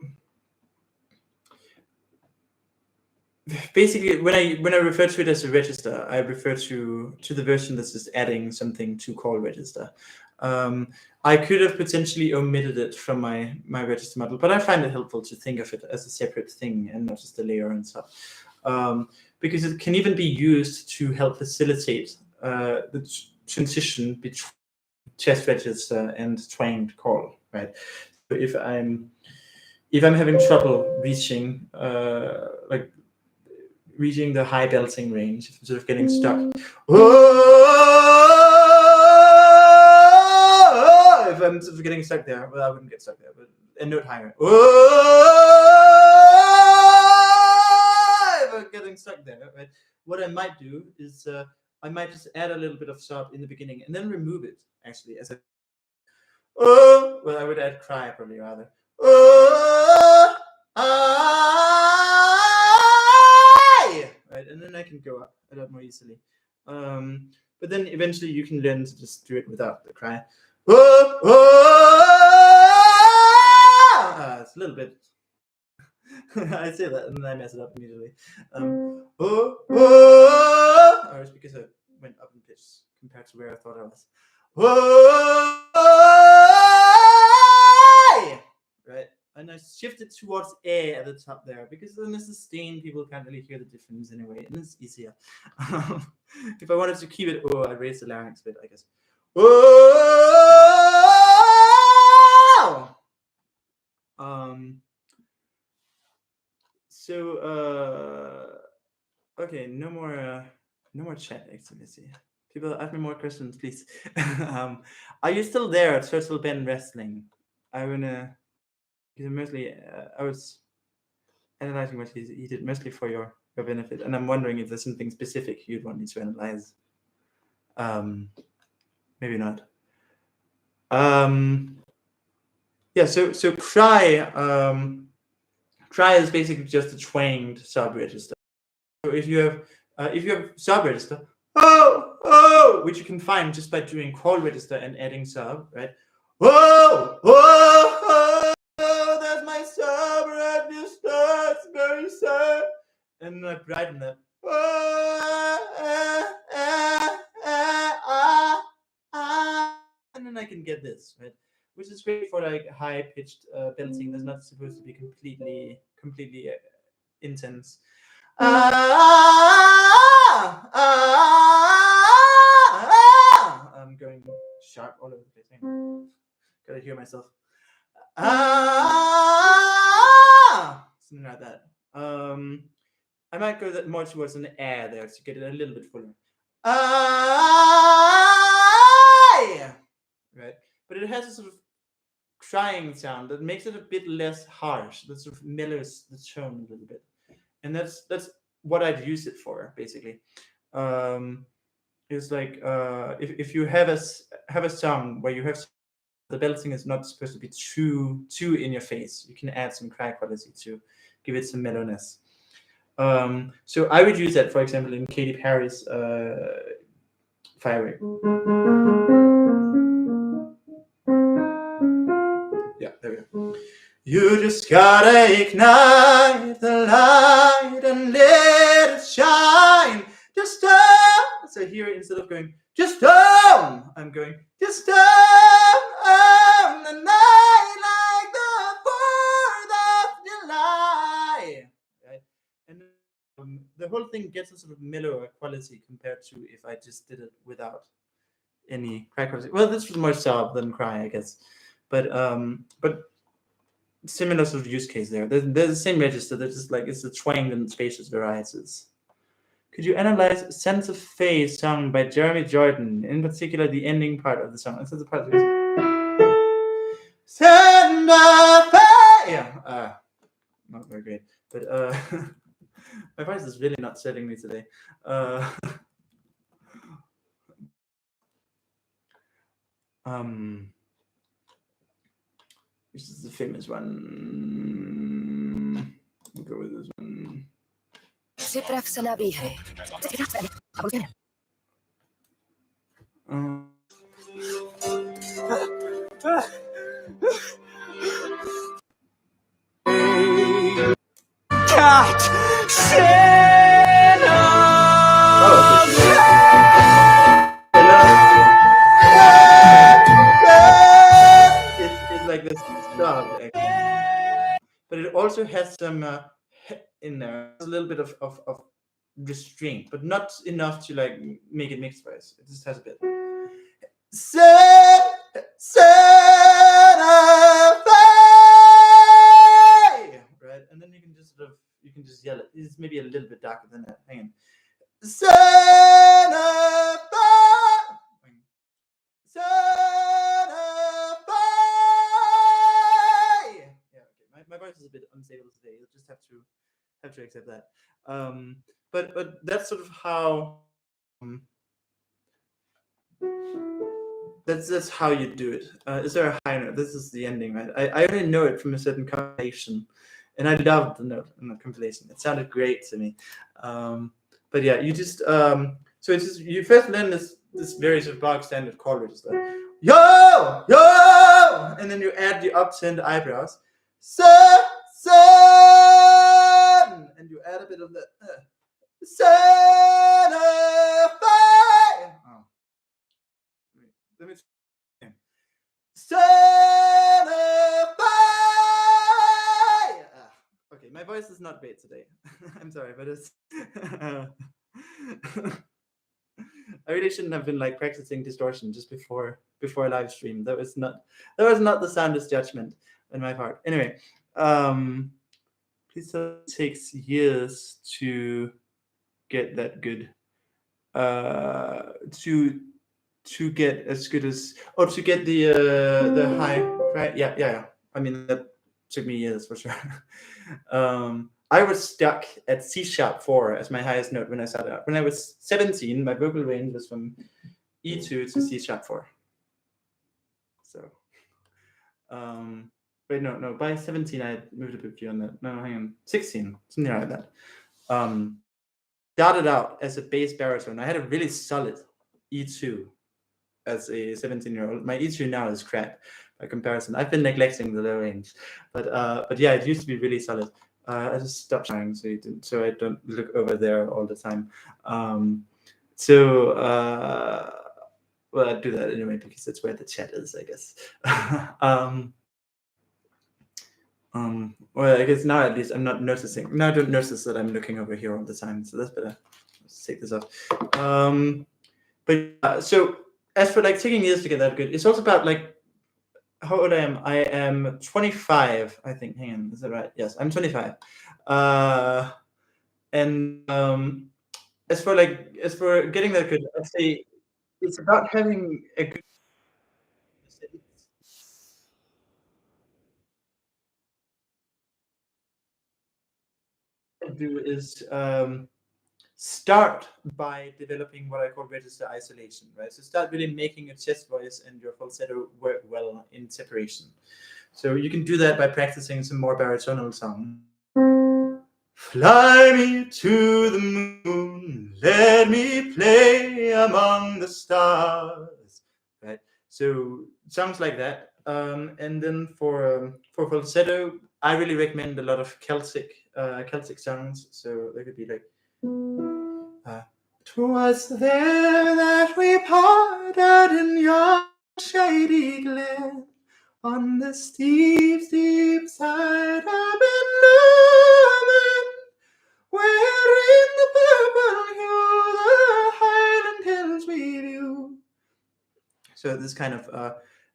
basically, when I refer to it as a register, I refer to the version that's just adding something to call register. I could have potentially omitted it from my register model, but I find it helpful to think of it as a separate thing and not just a layer on top, because it can even be used to help facilitate the transition between chest register and twang call, right? So if I'm having trouble reaching reaching the high belting range, if I'm sort of getting stuck. If I'm sort of getting stuck there, well, I wouldn't get stuck there, but a note higher. If I'm getting stuck there, right? What I might do is I might just add a little bit of sub in the beginning and then remove it, actually, as a well, I would add cry probably rather. Right, and then I can go up a lot more easily. But then eventually you can learn to just do it without the cry. It's a little bit. I say that and then I mess it up immediately. Or it's because I went up in pitch compared to where I thought I was. Right, and I shifted towards A at the top there because then the sustain people can't really hear the difference anyway, and it's easier. If I wanted to keep it, I raised the larynx a bit, I guess. Okay, no more chat activity. People, ask me more questions, please. Are you still there, Turtle Ben Wrestling? I wanna. Because mostly, I was analyzing what he did mostly for your benefit, and I'm wondering if there's something specific you'd want me to analyze. Maybe not. Yeah. So cry is basically just a twanged subregister. So if you have subregister, which you can find just by doing call register and adding sub, right? That's my subregister. It's very sad. And I brighten that. And then I can get this, right? Which is great for like high-pitched belting that's not supposed to be completely intense. I'm going sharp all over the place. Gotta hear myself. Something like that. I might go more towards an air there to get it a little bit fuller. Right, but it has a sort of crying sound that makes it a bit less harsh. That sort of mellows the tone a little bit, and that's what I'd use it for, basically. It's like if you have a song where you have the belting is not supposed to be too in your face, you can add some cry quality to give it some mellowness. So I would use that, for example, in Katy Perry's Firework. Yeah, there we go. You just gotta ignite the light and let it shine. Just so here, instead of going just I'm going just the night like the 4th of July. Right? And the whole thing gets a sort of mellower quality compared to if I just did it without any cry quality. Well, this was more sub than cry, I guess. But similar sort of use case there. They're the same register. They're just like it's the twang and spacious varieties. Could you analyze Sense of Faith sung by Jeremy Jordan, in particular the ending part of the song? That's the part that Send my faith. Yeah, not very great, but My voice is really not selling me today. Which is the famous one? We'll go with this one. Připrav se na výhry. Cat It's like this stuff, but it also has some in there, a little bit of restraint, but not enough to like make it mixed voice. It just has a bit. Right, and then you can just sort of yell it. It's maybe a little bit darker than that. Hang on. My voice is a bit unstable today. You'll just have to accept that. But that's sort of how that's how you do it. Is there a high note? This is the ending, right? I already know it from a certain compilation, and I loved the note in the compilation. It sounded great to me. But yeah, you just so it's just you first learn this very sort of bog standard chord register. Yo, yo, and then you add the upturned eyebrows. Sun, and you add a bit of the sun of fire. Oh. Let me try. Sun of fire. Okay, my voice is not great today. I'm sorry, but it's. I really shouldn't have been like practicing distortion just before a live stream. That was not the soundest judgment on my part. Anyway, please it takes years to get that good. To get as good as to get the high, right? Yeah. I mean that took me years for sure. I was stuck at C#4 as my highest note when I started out. When I was 17, my vocal range was from E2 to C#4. So, wait, no. By 17, I moved a bit beyond that. No, hang on, 16, something like that. Started out as a bass baritone. I had a really solid E2 as a 17-year-old. My E2 now is crap by comparison. I've been neglecting the low range, but yeah, it used to be really solid. I just stopped trying so I don't look over there all the time. Well, I do that anyway because that's where the chat is, I guess. Well, I guess now at least I'm not noticing. Now I don't notice that I'm looking over here all the time, so that's better. Let's take this off. But so as for like taking years to get that good, it's also about like how old I am. I am 25, I think. Hang on, is that right? Yes, I'm 25. And as for getting that good, I'd say it's about having a good. Do is start by developing what I call register isolation, right? So start really making your chest voice and your falsetto work well in separation. So you can do that by practicing some more baritonal song. Fly me to the moon, let me play among the stars, right? So songs like that. And then for falsetto, I really recommend a lot of Celtic songs. So they could be like, "'Twas there that we parted in yon shady glen, on the steep, steep side of Benjamin, where in the purple hue the Highland hills we view." So this kind of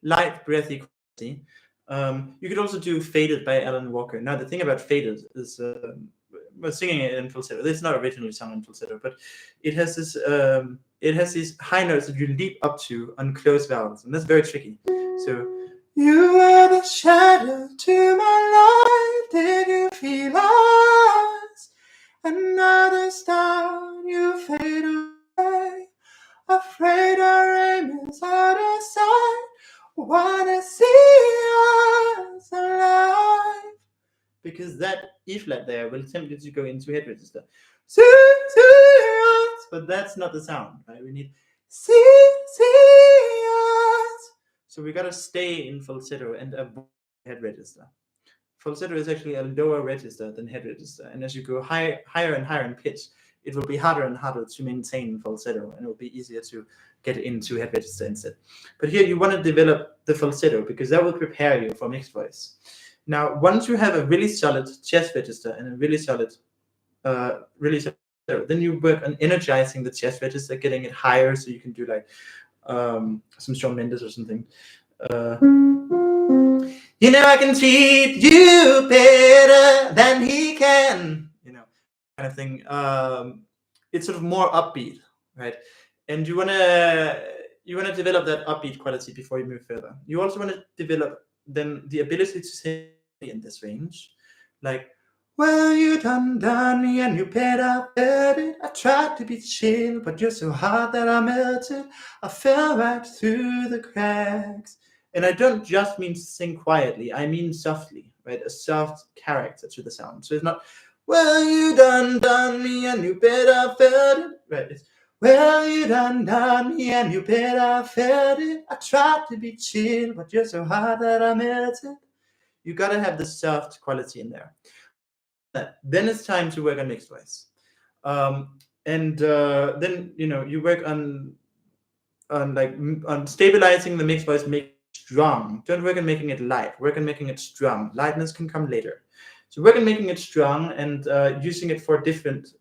light, breathy quality. You could also do "Faded" by Alan Walker. Now the thing about "Faded" is we're singing it in falsetto. It's not originally sung in falsetto, but it has this these high notes that you leap up to on closed vowels, and that's very tricky. So, you are the shadow to my light. Did you feel us? Another star, you fade away. Afraid our aim is out of sight. Wanna see us alive. Because that E flat there will tempt you to go into head register. See us, but that's not the sound, right? We need see us. So we gotta stay in falsetto and avoid head register. Falsetto is actually a lower register than head register, and as you go higher and higher in pitch, it will be harder and harder to maintain falsetto, and it will be easier to get into head register instead. But here you want to develop the falsetto because that will prepare you for mixed voice. Now, once you have a really solid chest register and a really solid, then you work on energizing the chest register, getting it higher, so you can do like some Shawn Mendes or something. You know I can treat you better than he can. You know, kind of thing. It's sort of more upbeat, right? And you wanna develop that upbeat quality before you move further. You also want to develop then the ability to sing in this range, like, well, you done me and you better bet it. I tried to be chill, but you're so hard that I melted. I fell right through the cracks. And I don't just mean to sing quietly, I mean softly, right? A soft character to the sound. So it's not, well, you done me and you better felt it, right? It's, well, you done me and you better felt it. I tried to be chill, but you're so hard that I melted. You gotta have the soft quality in there. Then it's time to work on mixed voice. Then you work on stabilizing the mixed voice, make it strong. Don't work on making it light. Work on making it strong. Lightness can come later. So work on making it strong and using it for different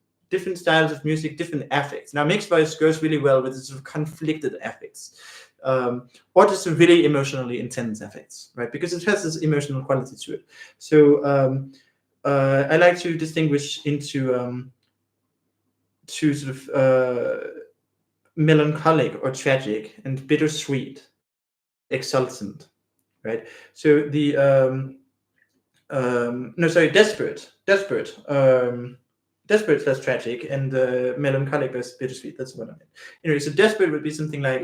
styles of music, different affects. Now, mixed voice goes really well with sort of conflicted affects, or just really emotionally intense affects, right? Because it has this emotional quality to it. So I like to distinguish into two sort of melancholic or tragic and bittersweet, exultant, right? So the desperate that's tragic, and melancholic is bittersweet. That's what I mean. Anyway, so desperate would be something like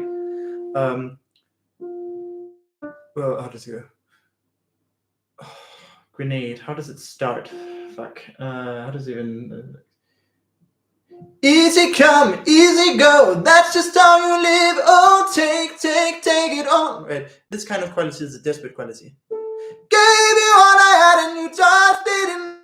well, how does it go? Oh, grenade. How does it start? Fuck. How does it even? Easy come, easy go. That's just how you live. Oh, take it on. Right. This kind of quality is a desperate quality. Gave you all I had and you tossed it in.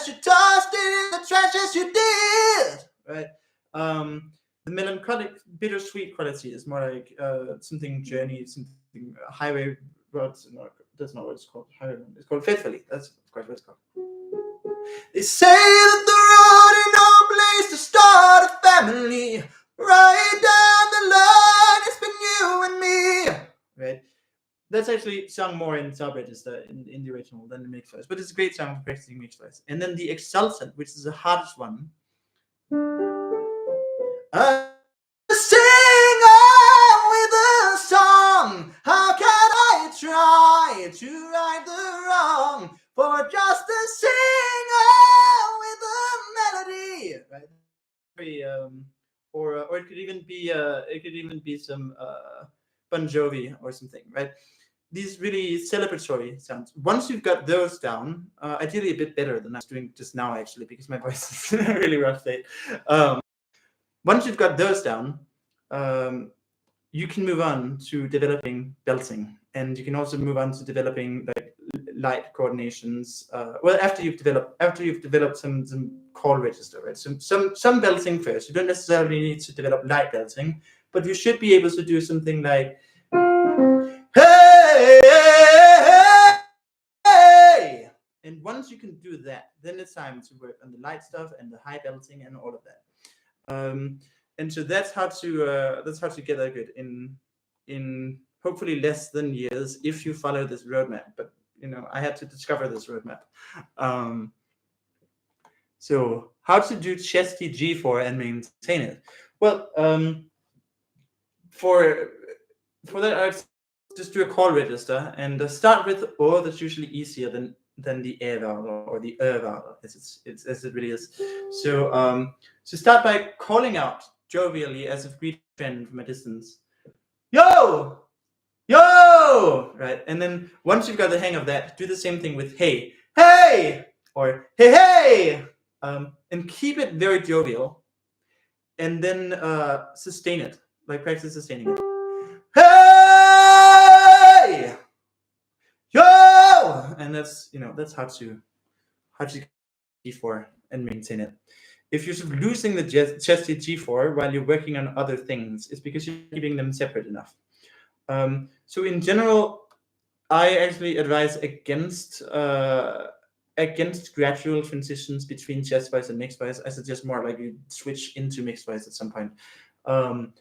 You tossed it in the trash as you did. Right. The melancholic, bittersweet quality is more like something journey, something highway roads. No, that's not what it's called. Highway. It's called faithfully. That's quite what it's called. They say that the road ain't no place to start a family. Right down the line, it's been you and me. Right. That's actually sung more in Subregister in the original than the mixed voice, but it's a great song for practicing mixed voice. And then the exultant, which is the hardest one. Sing on with a song. How can I try to right the wrong for just a sing on with a melody? Right. Very, or it could even be some Bon Jovi or something, right? These really celebratory sounds. Once you've got those down, ideally a bit better than I was doing just now, actually, because my voice is in a really rough state. Once you've got those down, you can move on to developing belting, and you can also move on to developing like light coordinations. Well, after you've developed some call register, right? Some belting first. You don't necessarily need to develop light belting, but you should be able to do something like hey, hey, hey. And once you can do that, then it's time to work on the light stuff and the high belting and all of that. And so that's how to get that good in hopefully less than years if you follow this roadmap. But I had to discover this roadmap. So how to do chesty G4 and maintain it? Well, for that, I'd just do a call register and start with O. That's usually easier than the e vowel or the vowel, as it really is. So start by calling out jovially as if greeting a friend from a distance. Yo! Yo! Right? And then once you've got the hang of that, do the same thing with hey. Hey! Or hey, hey! And keep it very jovial. And then sustain it. Like practice sustaining it. Hey! Yo! And that's hard to G4 and maintain it. If you're sort of losing the chesty G4 while you're working on other things, it's because you're keeping them separate enough. So in general, I actually advise against gradual transitions between chest voice and mixed voice. I suggest more like you switch into mixed voice at some point.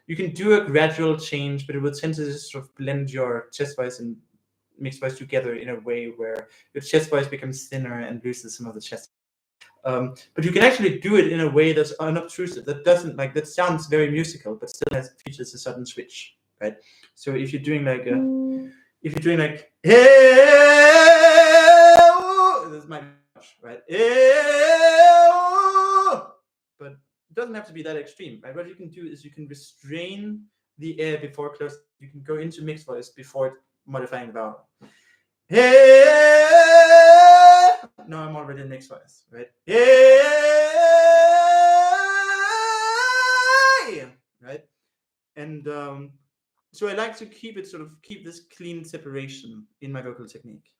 You can do a gradual change, but it would tend to just sort of blend your chest voice and mixed voice together in a way where your chest voice becomes thinner and loses some of the chest. But you can actually do it in a way that's unobtrusive, that sounds very musical, but still features a sudden switch, right? So if you're doing like this might be much, right? But it doesn't have to be that extreme, right? What you can do is you can restrain the air before closing. You can go into mixed voice before modifying the vowel. No, I'm already in mixed voice, right? Right? And so I like to keep this clean separation in my vocal technique.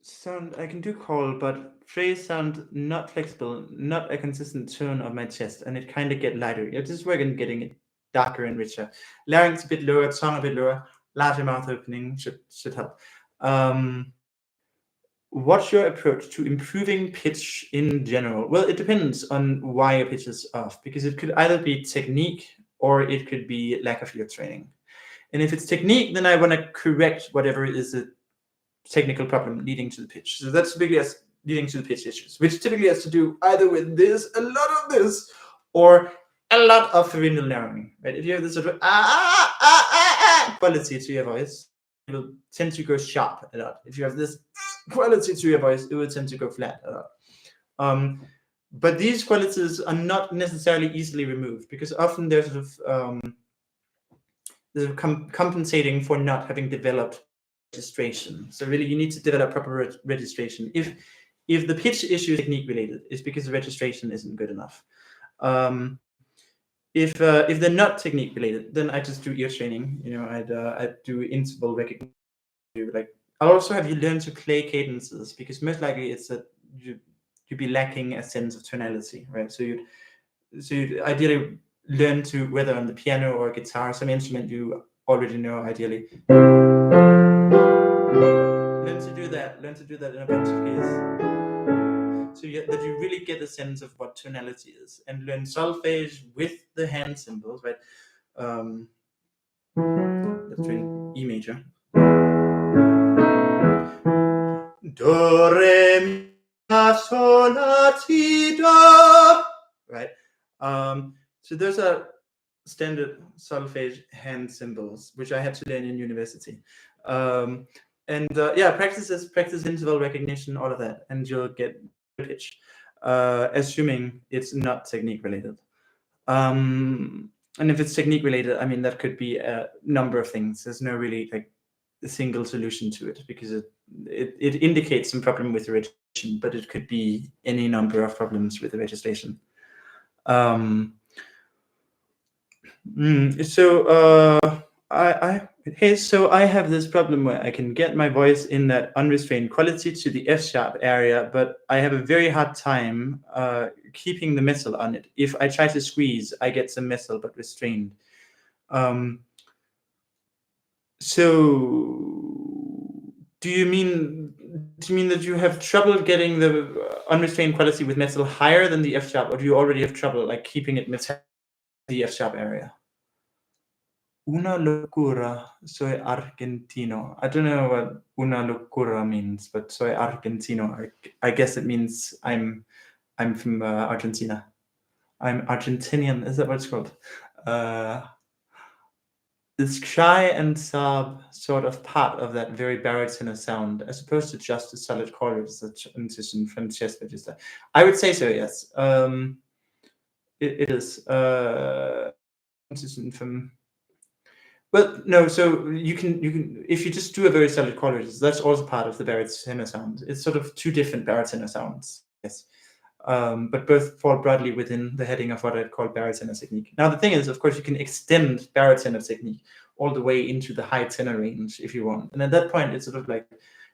Sound I can do call, but phrase sound not flexible, not a consistent tone of my chest, and it kind of get lighter. You just work on getting it darker and richer. Larynx a bit lower, tongue a bit lower, larger mouth opening should help. What's your approach to improving pitch in general? Well, it depends on why your pitch is off, because it could either be technique or it could be lack of ear training. And if it's technique, then I want to correct whatever is a technical problem leading to the pitch. So that's typically leading to the pitch issues, which typically has to do either with this, a lot of this, or a lot of pharyngeal narrowing. Right? If you have this sort of quality to your voice, it will tend to go sharp a lot. If you have this quality to your voice, it will tend to go flat a lot. But these qualities are not necessarily easily removed, because often they're sort of compensating for not having developed registration. So really, you need to develop proper registration. If the pitch issue is technique related, it's because the registration isn't good enough. If they're not technique related, then I just do ear training. I'd do interval recognition. Like I'll also have you learn to play cadences, because most likely it's that you'd be lacking a sense of tonality, right? So you'd ideally learn to, whether on the piano or guitar, some instrument you already know, ideally. Learn to do that in a bunch of keys, so that you really get a sense of what tonality is, and learn solfege with the hand symbols, right? Let's try E major. Do, re, mi, fa, sol, la, ti, do. Right? So those are standard solfege hand symbols, which I had to learn in university. Practice interval recognition, all of that, and you'll get pitch, assuming it's not technique related. And if it's technique related, I mean, that could be a number of things. There's no really like a single solution to it, because it indicates some problem with the registration, but it could be any number of problems with the registration. So I have this problem where I can get my voice in that unrestrained quality to the F sharp area, but I have a very hard time keeping the metal on it. If I try to squeeze, I get some metal but restrained. So do you mean that you have trouble getting the unrestrained quality with metal higher than the F sharp, or do you already have trouble like keeping it metal the F sharp area? Una locura, soy argentino. I don't know what una locura means, but soy argentino. I guess it means I'm from Argentina. I'm Argentinian. Is that what it's called? this shy and sub sort of part of that very baritone sound, as opposed to just a solid call register transition from chest register. I would say so, yes. It is transition from. Well, no. So you can if you just do a very solid call register, that's also part of the baritone sound. It's sort of two different baritone sounds. Yes. But both fall broadly within the heading of what I'd call baritone technique. Now, the thing is, of course, you can extend baritone technique all the way into the high tenor range if you want. And at that point, it's sort of like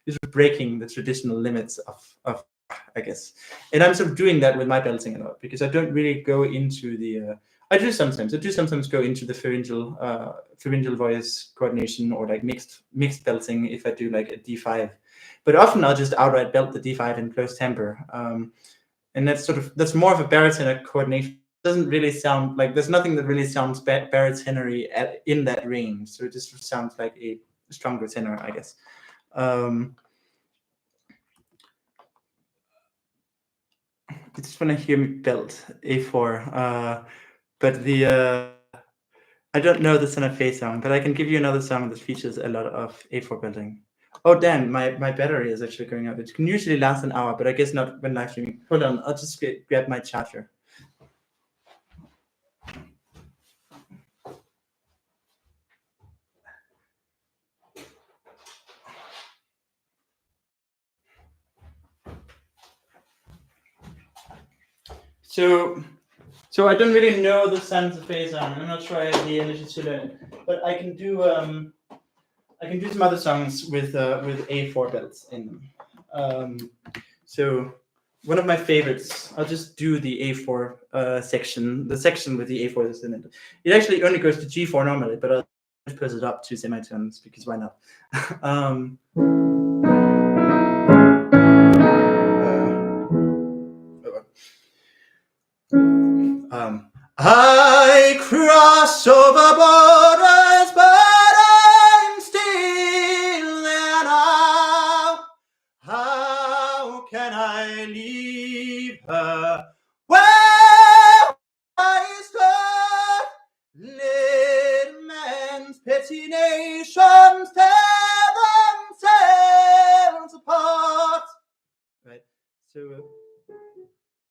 you're sort of breaking the traditional limits of I guess. And I'm sort of doing that with my belting a lot, because I don't really go into the I do sometimes go into the pharyngeal voice coordination, or like mixed belting if I do like a D5. But often I'll just outright belt the D5 in close temper. And that's more of a baritone coordination. It doesn't really sound like, there's nothing that really sounds baritonery in that range. So it just sounds like a stronger tenor, I guess. You just want to hear me belt A4. But I don't know the Santa Fe song, but I can give you another song that features a lot of A4 belting. Oh, damn, my battery is actually going out. It can usually last an hour, but I guess not when live streaming. Hold on, I'll just grab my charger. So I don't really know the Santa Fe song. I'm not sure I have the energy to learn it, but I can do some other songs with A4 belts in them. So one of my favorites, I'll just do the A4 section, the section with the A4 in it. It actually only goes to G4 normally, but I'll just put it up to semitones because why not? I cross over borders, but I'm still there now. How can I leave her where I stood? Let man's petty nations tear themselves apart. Right. So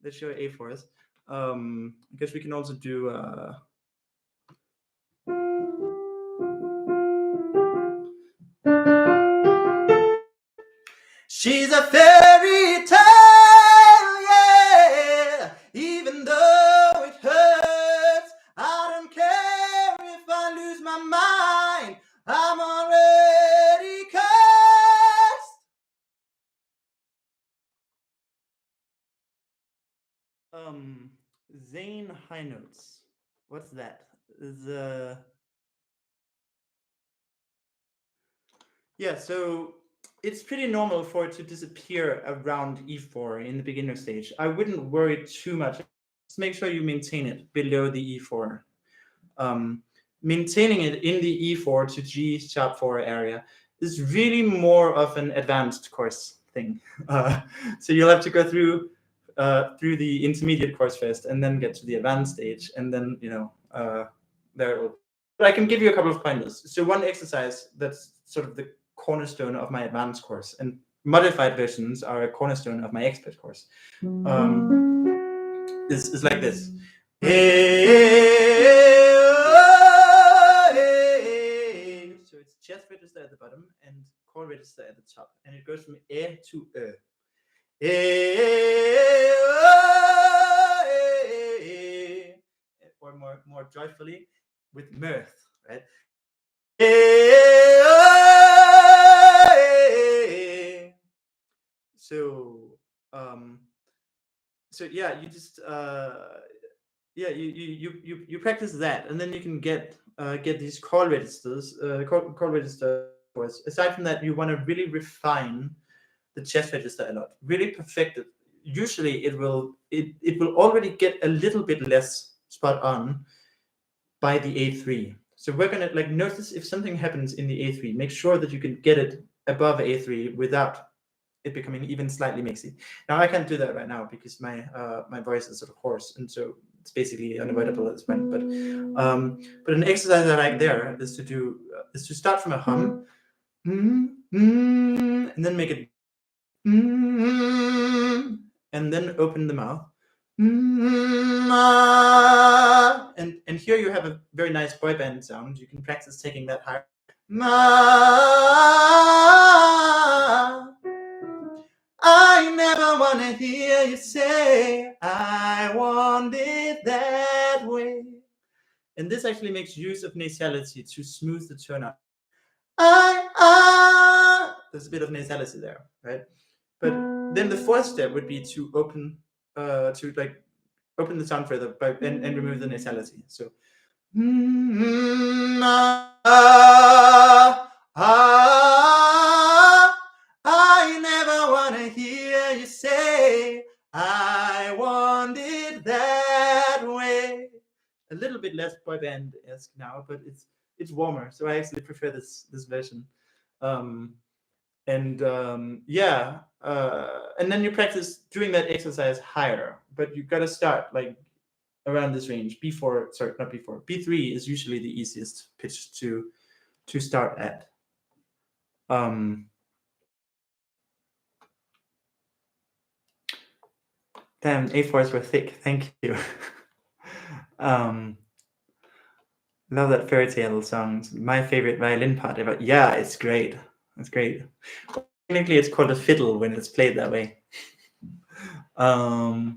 let's show A4s. I guess we can also do she's a fairy tale, yeah, even though it hurts. I don't care if I lose my mind, I'm already cursed. Zane high notes. What's that? Yeah, so it's pretty normal for it to disappear around E4 in the beginner stage. I wouldn't worry too much. Just make sure you maintain it below the E4. Maintaining it in the E4 to G sharp 4 area is really more of an advanced course thing. So you'll have to go through the intermediate course first, and then get to the advanced stage, and then there it will. But I can give you a couple of pointers. So one exercise that's sort of the cornerstone of my advanced course, and modified versions are a cornerstone of my expert course, is like this. So it's chest register at the bottom and call register at the top, and it goes from E to or more joyfully with mirth, right? So yeah, you just you practice that, and then you can get these call registers, call register. Aside from that, you want to really refine the chest register a lot, really perfect it. Usually it will already get a little bit less spot on by the A3. So we're gonna like notice if something happens in the A3, make sure that you can get it above A3 without it becoming even slightly mixy. Now I can't do that right now because my voice is sort of hoarse, and so it's basically unavoidable at this point. But an exercise I like there is to start from a hum, and then make it, and then open the mouth. And here you have a very nice boy band sound. You can practice taking that higher. I never want to hear you say, I want it that way. And this actually makes use of nasality to smooth the tone out. There's a bit of nasality there, right? But then the fourth step would be to open the sound further and remove the nasality. So I never want to hear you say, I want it that way. A little bit less boy band-esque now, but it's warmer. So I actually prefer this version. And then you practice doing that exercise higher, but you got to start like around this range. B3 is usually the easiest pitch to start at. Damn, A4s were thick. Thank you. Love that fairy tale song. My favorite violin part ever. Yeah, it's great. It's great. Technically, it's called a fiddle when it's played that way. I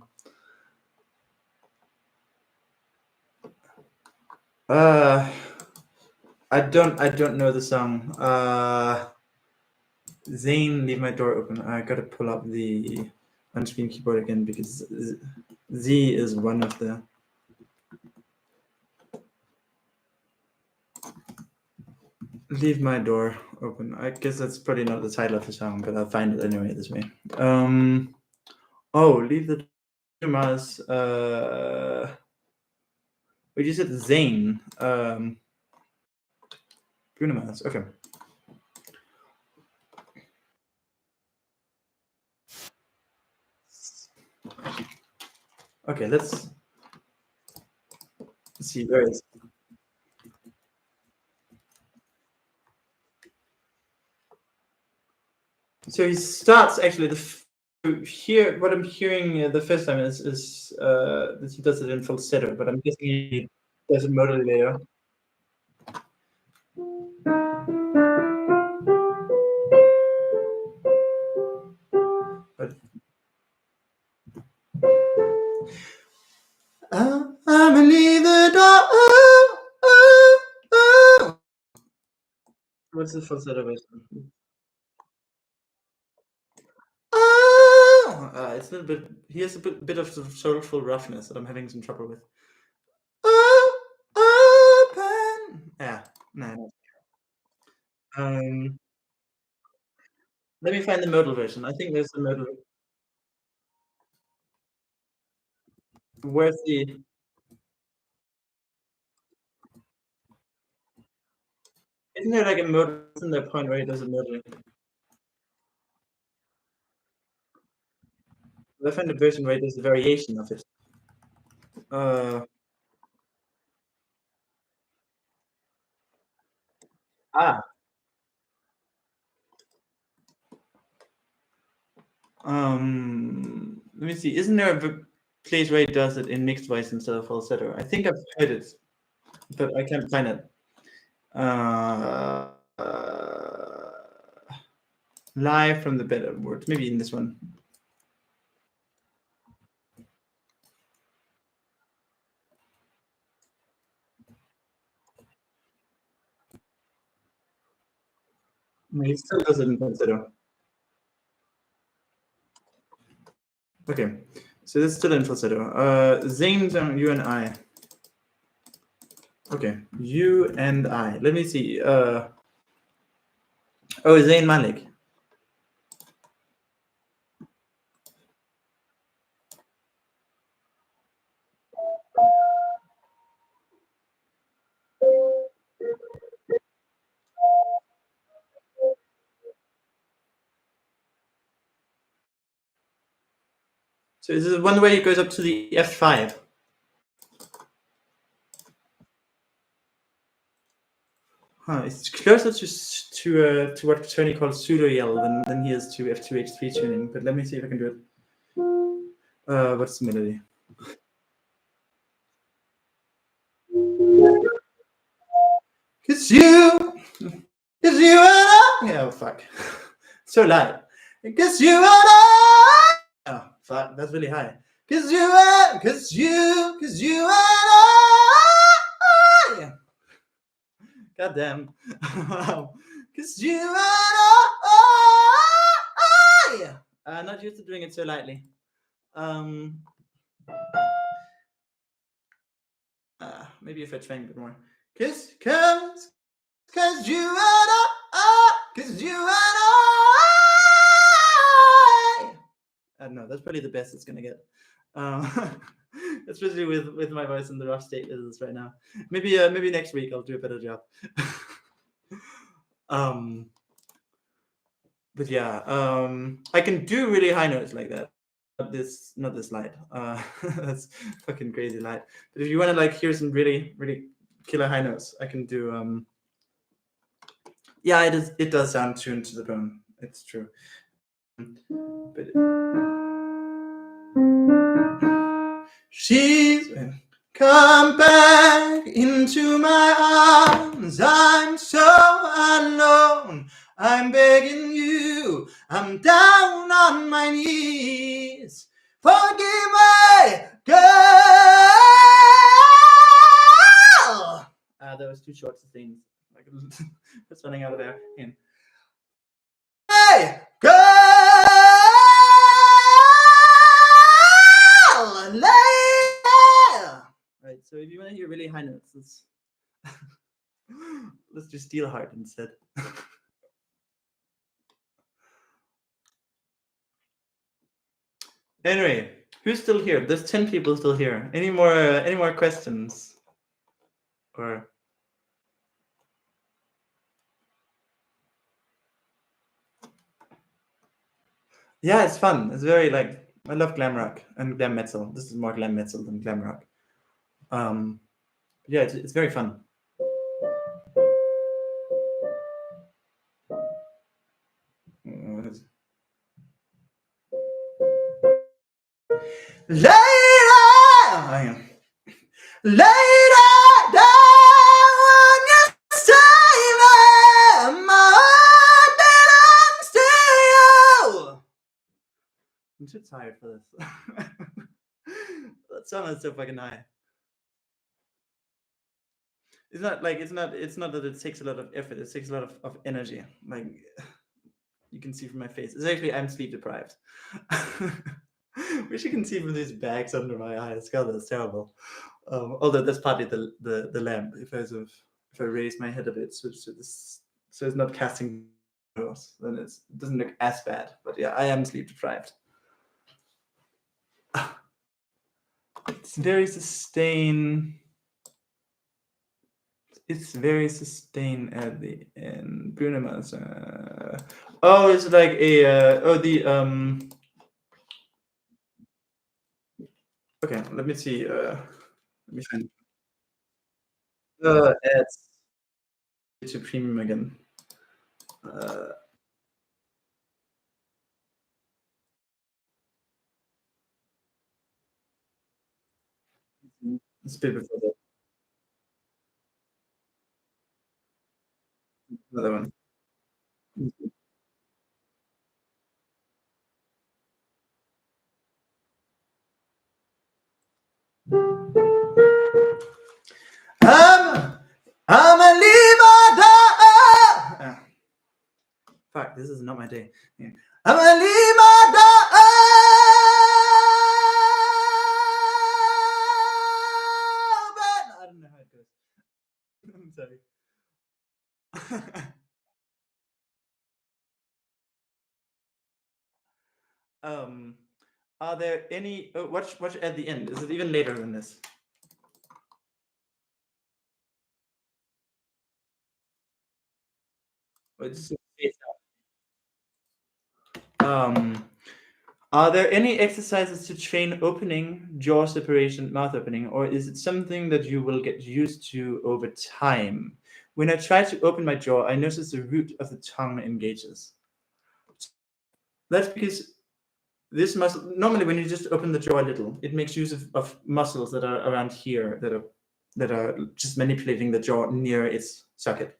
don't know the song. Zane, leave my door open. I gotta pull up the on-screen keyboard again because Z is one of the. Leave my door open. I guess that's probably not the title of the song, but I'll find it anyway this way. Leave the door, Mars. You said Zane. Bruno Mars. Okay. Okay, let's see. Where is? So he starts actually here. What I'm hearing the first time is that he does it in falsetto, but I'm guessing he does it modally later. But I believe the door. What's the falsetto version? It's a little bit. He has a bit of soulful roughness that I'm having some trouble with. Open. Yeah. No. Let me find the modal version. I think there's the modal. Where's the? Isn't there like a modal? Isn't there a point where he does a modal? I find a version where there's a variation of it. Let me see. Isn't there a place where he does it in mixed voice instead of falsetto? I think I've heard it, but I can't find it. Live from the Better Words. Maybe in this one. No, he still does it in falsetto. Okay, so that's still in falsetto. Zane, you and I. Okay, you and I. Let me see. Zayn Malik. So this is one way it goes up to the F5. It's closer to what Tony calls pseudo yell than he is to F2H3 tuning. But let me see if I can do it. What's the melody? Cause you and I. Yeah, fuck. So loud. Cause you and I. Oh, fuck. That's really high. Cause you and I. God damn. Cause you and I. Not used to doing it so lightly. Maybe if I Twang a bit more. Cause you and I. Cause you and I don't know. That's probably the best it's gonna get. Especially with my voice in the rough state it is right now. Maybe next week I'll do a better job. But yeah, I can do really high notes like that. Not this light. That's fucking crazy light. But if you want to like hear some really killer high notes, I can do. Yeah, it does sound tuned to the bone. It's true. But she's come back into my arms. I'm so alone. I'm begging you. I'm down on my knees. Forgive me, girl. That was too short to sing. It's running out of air. Hey, girl. Right, so if you want to hear really high notes, let's do steel heart instead. Anyway, who's still here? There's 10 people still here. Any more questions? Or yeah, it's fun. It's very like I love glam rock and glam metal. This is more glam metal than glam rock. Yeah, it's very fun. Later down you say my heart belongs to you. I'm too tired for this. That song is so fucking high. It's not that it takes a lot of effort. It takes a lot of energy. Like you can see from my face. It's actually I'm sleep deprived. Which you can see from these bags under my eyes. God, that's terrible. Although that's partly the lamp. If I raise my head a bit, so it's not casting shadows, then it doesn't look as bad. But yeah, I am sleep deprived. It's very sustained. It's very sustained at the end. Bruno Mars. Oh, it's like a Okay, let me see. Let me find. Ads to premium again. It's a bit before that. Another one. I'm a Libada. Fuck, this is not my day. Yeah. I'm a Libada. I don't know how it goes. I'm sorry. Are there any? Watch at the end. Is it even later than this? Are there any exercises to train opening, jaw separation, mouth opening, or is it something that you will get used to over time? when I try to open my jaw, I notice the root of the tongue engages. That's because this muscle, normally when you just open the jaw a little, it makes use of muscles that are around here that are just manipulating the jaw near its socket.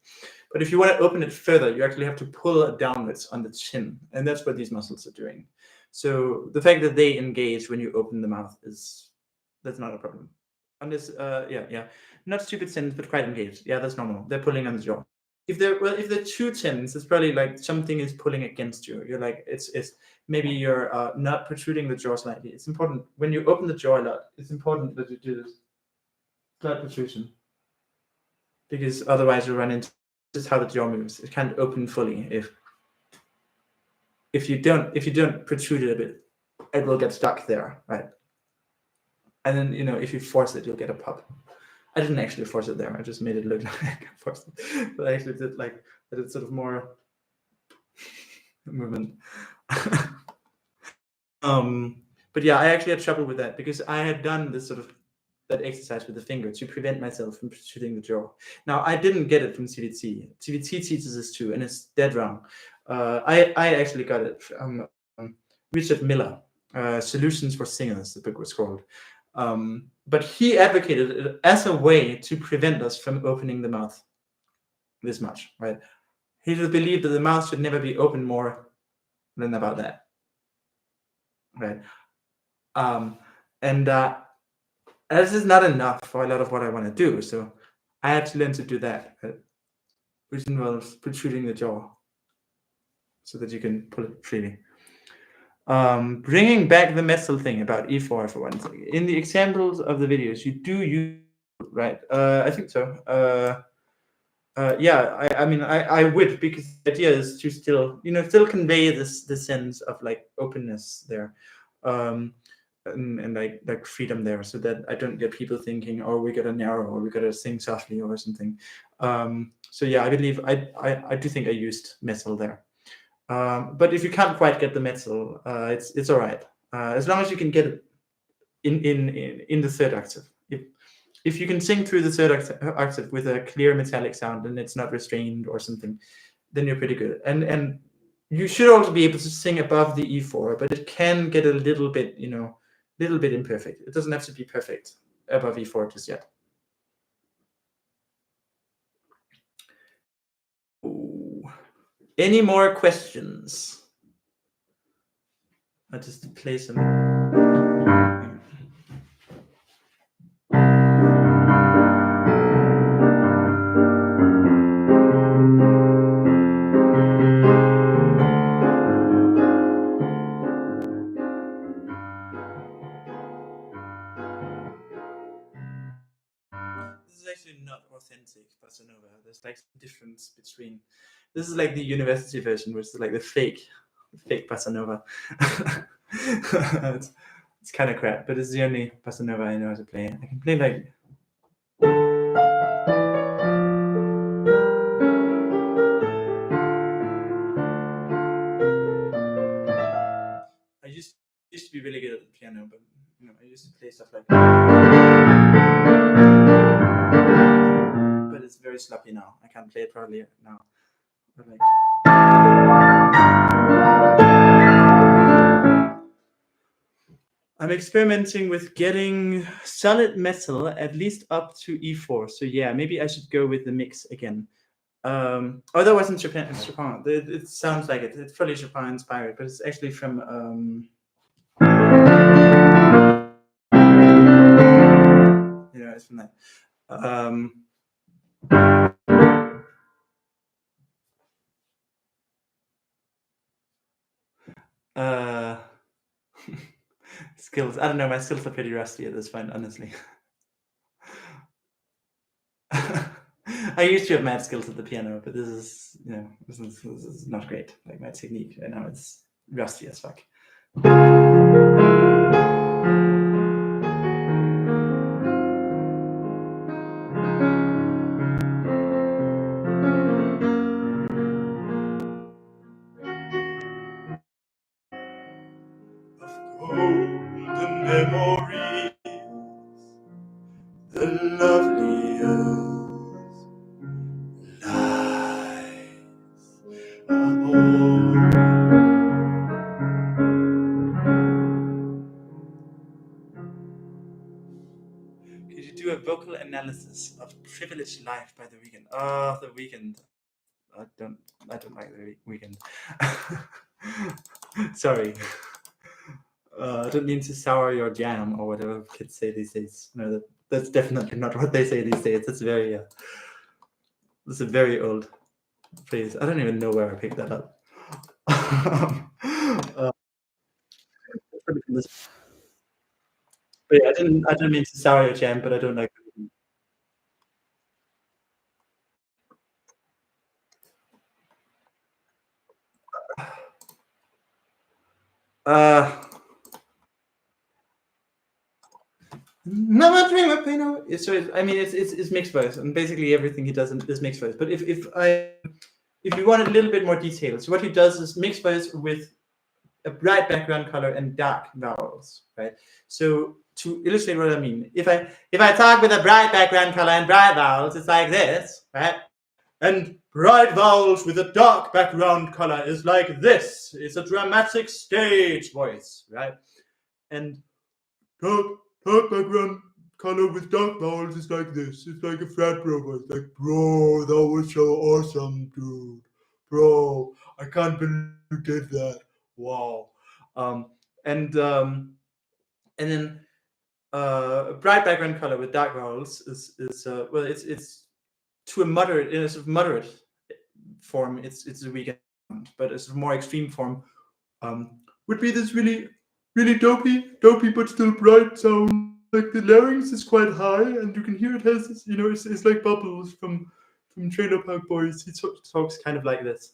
But if you want to open it further, you actually have to pull downwards on the chin, and that's what these muscles are doing. So the fact that they engage when you open the mouth that's not a problem. Unless, not stupid sins, but quite engaged. Yeah, that's normal. They're pulling on the jaw. If they're too tense, it's probably like something is pulling against you. You're like, it's maybe you're not protruding the jaw slightly. It's important when you open the jaw a lot. It's important that you do this slight protrusion, because otherwise you run into, this is how the jaw moves. It can't open fully if you don't protrude it a bit. It will get stuck there, right? And then if you force it, you'll get a pop. I didn't actually force it there. I just made it look like I forced it. But I actually did I did sort of more movement. But yeah, I actually had trouble with that because I had done this that exercise with the finger to prevent myself from protruding the jaw. Now, I didn't get it from CVT. CVT teaches this too, and it's dead wrong. I actually got it from Richard Miller, Solutions for Singers, the book was called. But he advocated it as a way to prevent us from opening the mouth this much, right? He just believed that the mouth should never be open more than about that, right? And this is not enough for a lot of what I want to do. So I had to learn to do that, right? Which involves protruding the jaw so that you can pull it freely. Bringing back the metal thing about E4 for one second. In the examples of the videos, you do use, right? I think so. Yeah, I would, because the idea is to still convey the sense of openness there, and like freedom there, so that I don't get people thinking, oh, we gotta narrow or we gotta sing softly or something. So yeah, I believe I do think I used metal there. But if you can't quite get the metal, it's all right, as long as you can get it in the third octave. If you can sing through the third octave with a clear metallic sound and it's not restrained or something, then you're pretty good. And you should also be able to sing above the E4, but it can get a little bit imperfect. It doesn't have to be perfect above E4 just yet. Ooh. Any more questions? I'll just play some. This is actually not authentic bossa nova. There's some difference between. This is the university version, which is the fake bossa nova. It's kind of crap, but it's the only bossa nova I know how to play. I can play I used to be really good at the piano, but I used to play stuff like that. But it's very sloppy now. I can't play it properly now. But I'm experimenting with getting solid metal at least up to E4. So yeah, maybe I should go with the mix again. Oh, that wasn't Chopin. It sounds like it. It's probably Chopin inspired, but it's actually from it's from that. Skills. I don't know. My skills are pretty rusty at this point, honestly. I used to have mad skills at the piano, but this is not great. My technique right now, it's rusty as fuck. Golden memories, the loveliest analysis of Privileged Life by The Weeknd. Oh, The Weeknd. I don't like The Weeknd. Sorry. I don't mean to sour your jam or whatever kids say these days. No, that's definitely not what they say these days. It's a very old phrase. I don't even know where I picked that up. But yeah, I didn't mean to sour your jam, but I don't like it. Never dream of pain. So it's mixed voice, and basically everything he does is mixed voice. But if you want a little bit more detail, so what he does is mixed voice with a bright background color and dark vowels, right? So to illustrate what I mean, if I talk with a bright background color and bright vowels, it's like this, right? And bright vowels with a dark background color is like this. It's a dramatic stage voice, right? And dark background color with dark vowels is like this. It's like a frat bro voice. Like, bro, that was so awesome, dude. Bro, I can't believe you did that. Wow. And then bright background color with dark vowels is well, it's to a moderate, in a sort of moderate form, it's a Weeknd, but a sort of more extreme form would be this really dopey but still bright sound. Like the larynx is quite high, and you can hear it has this, it's like Bubbles from Trailer Park Boys. He talks kind of like this.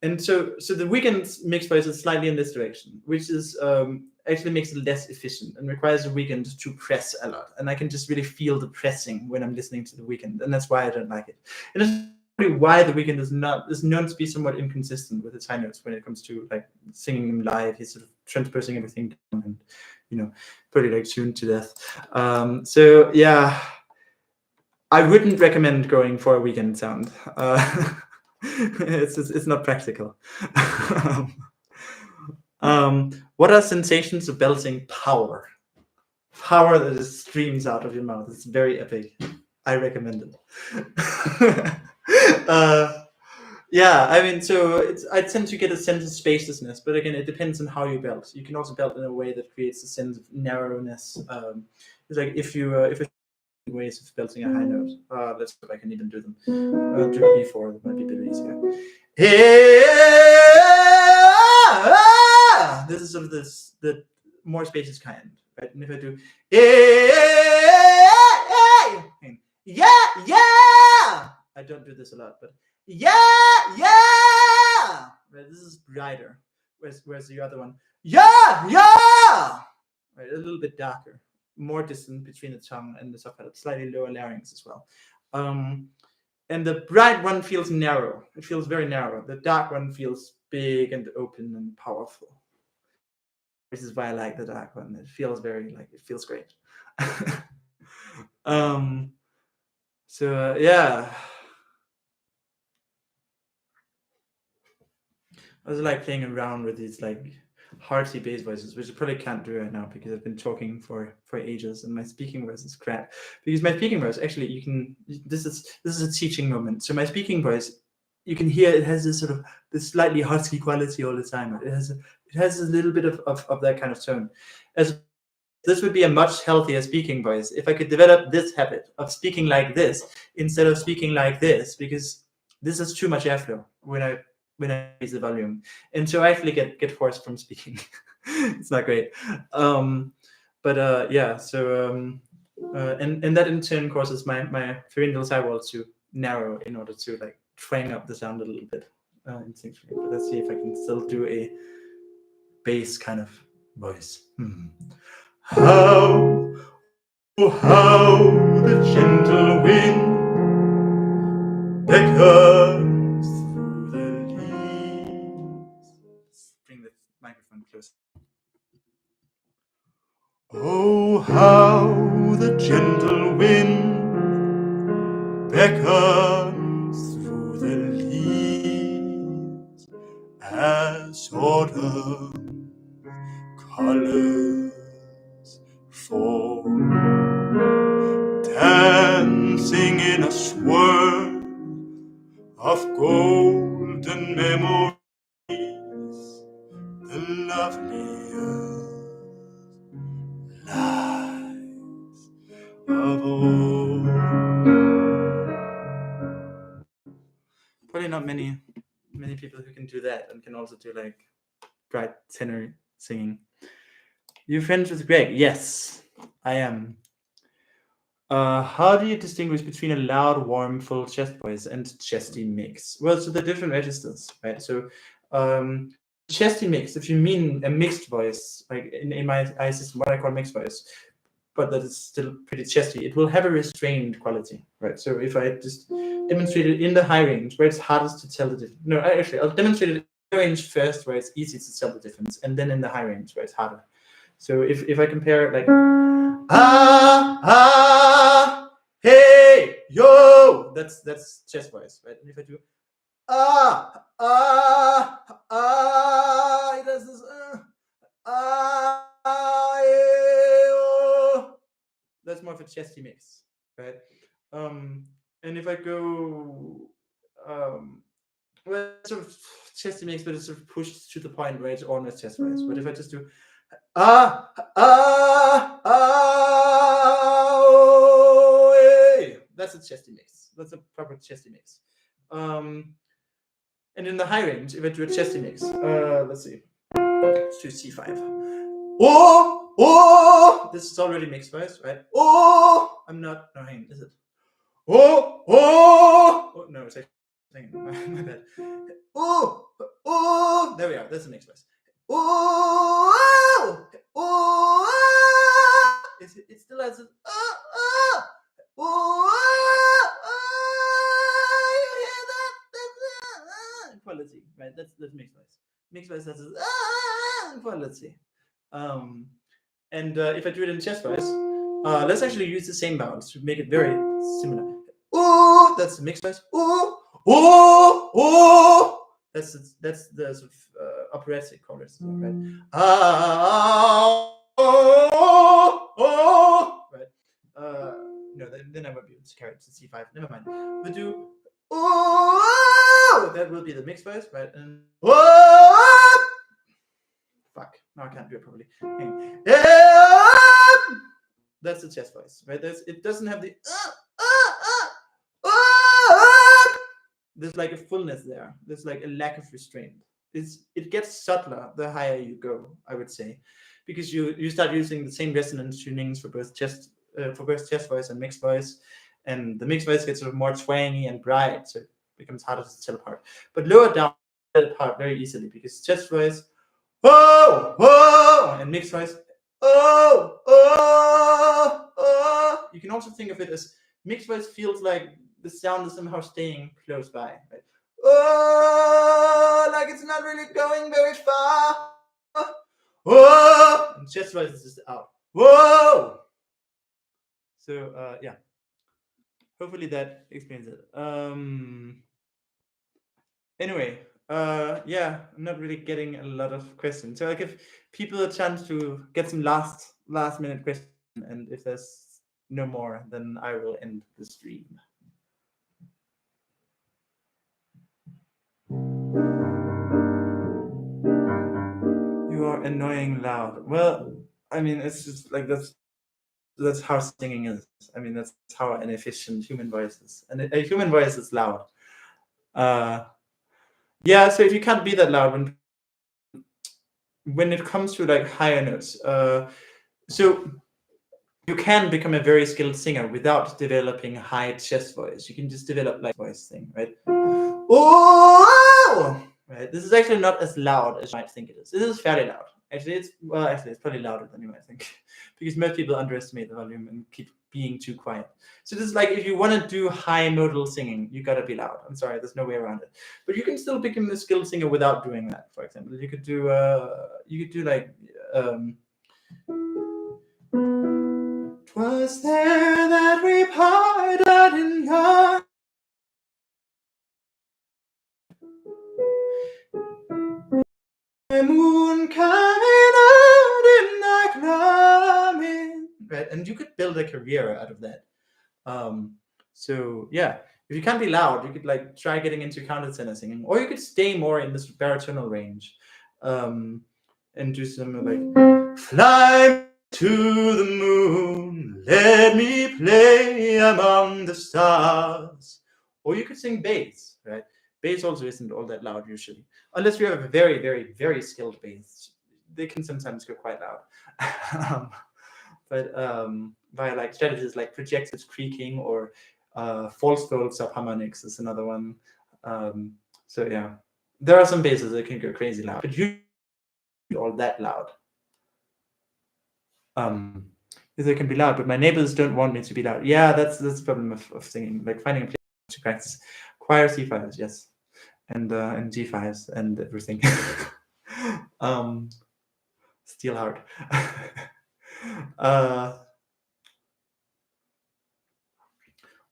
And so the Weeknd's mixed voice is slightly in this direction, which is actually makes it less efficient and requires The Weeknd to press a lot. And I can just really feel the pressing when I'm listening to The Weeknd, and that's why I don't like it. And it's probably why The Weeknd is known to be somewhat inconsistent with his high notes when it comes to like singing him live. He's sort of transposing everything down and pretty like tuned to death. So yeah, I wouldn't recommend going for a Weeknd sound. It's not practical. What are sensations of belting? Power that just streams out of your mouth. It's very epic. I recommend it. Yeah, I mean, so I tend to get a sense of spaciousness, but again, it depends on how you belt. You can also belt in a way that creates a sense of narrowness. It's like if ways of belting a high note. Let's see if I can even do them. Do B4, that might be a bit easier. This is sort of the more spacious kind, right? And if I do yeah, I don't do this a lot, but yeah, right? This is brighter. Where's the other one? Yeah, right? A little bit darker, more distant between the tongue and the subpalate, slightly lower larynx as well. And the bright one feels narrow. It feels very narrow. The dark one feels big and open and powerful. This is why I like the dark one. It feels it feels great. So yeah. I was like playing around with these like hearty bass voices, which I probably can't do right now because I've been talking for ages and my speaking voice is crap. Because my speaking voice, actually, this is a teaching moment. So my speaking voice, you can hear it has this sort of this slightly husky quality all the time. It has a little bit of that kind of tone. This would be a much healthier speaking voice if I could develop this habit of speaking like this instead of speaking like this, because this is too much airflow when I raise the volume, and so I actually get forced from speaking. It's not great. Yeah. So and that in turn causes my pharyngeal sidewall to narrow in order to like twang up the sound a little bit instinctually. But let's see if I can still do a bass kind of voice. How the gentle wind beckons through the leaves. Let's bring the microphone closer. Oh, how the gentle wind beckons through the leaves as autumn colors fall dancing in a swirl of golden memories, the loveliest lives of all. Probably not many people who can do that and can also do like bright tenor singing. You're friends with Greg? Yes, I am. How do you distinguish between a loud, warm, full chest voice and chesty mix? Well, so they're different registers, right? So, chesty mix, if you mean a mixed voice, like in my eye system, what I call mixed voice, but that is still pretty chesty, it will have a restrained quality, right? So if I just demonstrate it in the high range, where it's hardest to tell the difference. No, actually, I'll demonstrate it in the range first, where it's easy to tell the difference, and then in the high range, where it's harder. So if I compare like hey yo, that's chest voice, right? And if I do it does this that's more of a chesty mix, right? And if I go well, sort of chesty mix, but it's sort of pushed to the point where it's almost chest voice. But if I just do that's a chesty mix. That's a proper chesty mix. And in the high range, if I do a chesty mix, let's see, let's do C5. Oh, this is already mixed voice, right? Oh, I'm not. No, hang on, is it? Oh, no, it's actually. Hang on, my bad. Oh, there we are. That's a mixed voice. It still has a you hear that? That's quality, right? That's mixed voice. Mixed voice has a quality. And if I do it in chest voice, let's actually use the same vowels to make it very similar. That's the mixed voice. That's the sort of operatic chorus, right? Right. No, then I won't be able to carry it to C5. Never mind. We'll do that will be the mixed voice, right? And fuck. No, I can't do it properly. That's the chest voice, right? It doesn't have the there's like a fullness there. There's like a lack of restraint. It gets subtler the higher you go, I would say, because you start using the same resonance tunings for both chest voice and mixed voice, and the mixed voice gets sort of more twangy and bright, so it becomes harder to tell apart. But lower down, tell apart very easily because chest voice, and mixed voice, You can also think of it as mixed voice feels like the sound is somehow staying close by, right? Like it's not really going very far. And chest voice is just out. Whoa! So yeah. Hopefully that explains it. Anyway, yeah, I'm not really getting a lot of questions. So I give people a chance to get some last minute questions, and if there's no more, then I will end the stream. You are annoying loud. Well, I mean, it's just like that's how singing is. I mean, that's how an efficient human voice is. And a human voice is loud. Yeah, so if you can't be that loud when it comes to like higher notes, so you can become a very skilled singer without developing a high chest voice. You can just develop like voice thing, right? Oh, right. This is actually not as loud as you might think it is. This is fairly loud. Actually, it's probably louder than you might think, because most people underestimate the volume and keep being too quiet. So this is like if you want to do high modal singing, you gotta be loud. I'm sorry, there's no way around it. But you can still become a skilled singer without doing that. For example, you could do like. 'Twas there that we parted in God. The moon coming out in the climbing. Right, and you could build a career out of that. So yeah, if you can't be loud, you could like try getting into countertenor singing, or you could stay more in this baritonal range, and do some like fly to the moon, let me play among the stars. Or you could sing bass, right? Bass also isn't all that loud usually, unless you have a very, very, very skilled bass. They can sometimes go quite loud. But via like strategies like projected creaking or false fold subharmonics is another one. So yeah, there are some basses that can go crazy loud, but you all that loud. They can be loud, but my neighbors don't want me to be loud. Yeah, that's the problem of singing, like finding a place to practice. Choir C5s, yes, and G5s and everything. Still hard.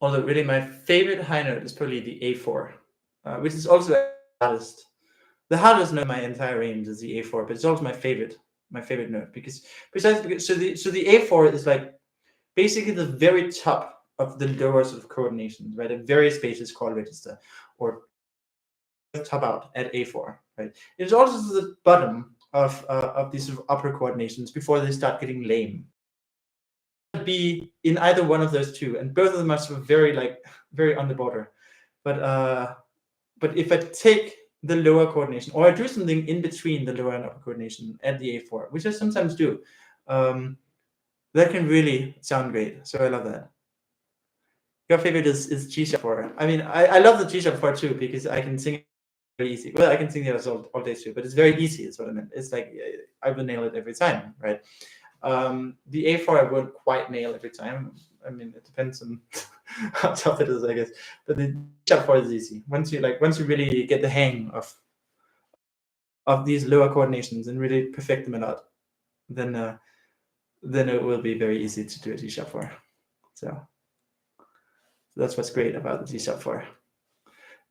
Although really my favorite high note is probably the A4, which is also the hardest. The hardest note in my entire range is the A4, but it's also my favorite note because precisely because, so the A4 is like basically the very top of the lower sort of coordinations, right? A very spacious chord register, or top out at A4, right? It's also the bottom of these sort of upper coordinations before they start getting lame. Be in either one of those two, and both of them are sort of very on the border. But if I take the lower coordination, or I do something in between the lower and upper coordination at the A4, which I sometimes do, that can really sound great. So I love that. Your favorite is G sharp 4. I mean, I love the G sharp 4 too, because I can sing it very easy. Well, I can sing the others all day too, but it's very easy, is what I meant. It's like I will nail it every time, right? The A4 I won't quite nail every time. I mean, it depends on how tough it is, I guess. But the sharp 4 is easy. Once you really get the hang of these lower coordinations and really perfect them a lot, then it will be very easy to do a G sharp 4. So that's what's great about the G sharp 4.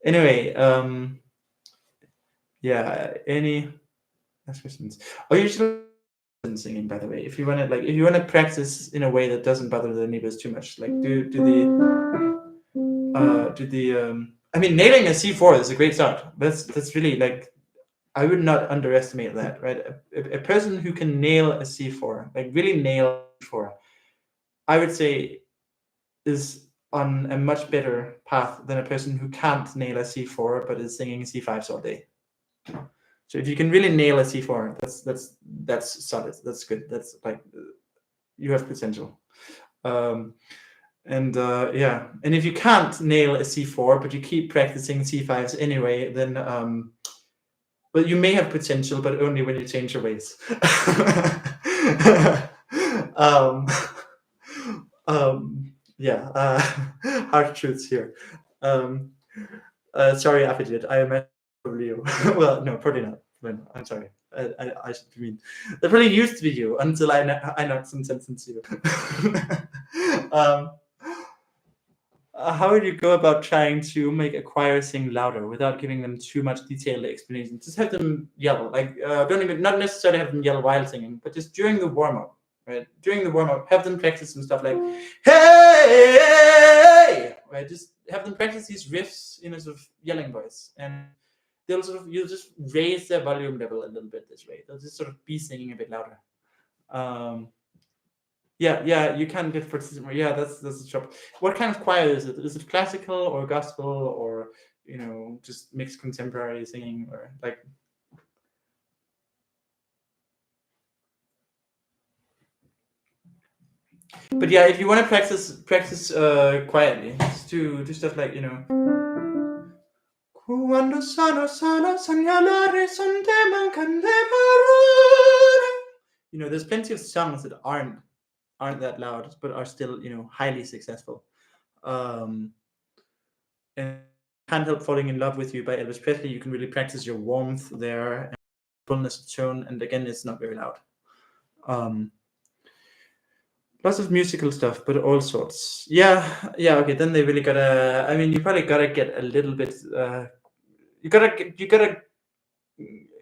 Anyway, yeah. Any last questions? Oh, you should singing, by the way, if you want to practice in a way that doesn't bother the neighbors too much, like do the I mean, nailing a C4 is a great start. That's really like, I would not underestimate that, right? A person who can nail a C4, like really nail a C4, I would say is on a much better path than a person who can't nail a C4 but is singing C5s all day. So if you can really nail a C4, that's solid. That's good. That's like, you have potential. And if you can't nail a C4 but you keep practicing C5s anyway, then well, you may have potential, but only when you change your ways. Hard truths here. Sorry, Affidavit. I imagine probably you. Well, no, probably not. I'm sorry. I should mean that probably used to be you until I knocked some sense into you. How would you go about trying to make a choir sing louder without giving them too much detailed explanation? Just have them yell, like not necessarily have them yell while singing, but just during the warm up, right? During the warm up, have them practice some stuff like hey, right? Just have them practice these riffs in a sort of yelling voice, and you'll just raise their volume level a little bit this way. They'll just sort of be singing a bit louder. Yeah, you can get participant. Yeah, that's the job. What kind of choir is it? Is it classical or gospel, or just mixed contemporary singing, or like? But yeah, if you want to practice quietly, just do stuff like Quando sono segnalare son te mancan le parole. There's plenty of songs that aren't that loud, but are still, highly successful. And Can't Help Falling in Love with You by Elvis Presley, you can really practice your warmth there and fullness of tone, and again, it's not very loud. Lots of musical stuff, but all sorts. Yeah, okay, then they really gotta, I mean, you probably gotta get a little bit, you gotta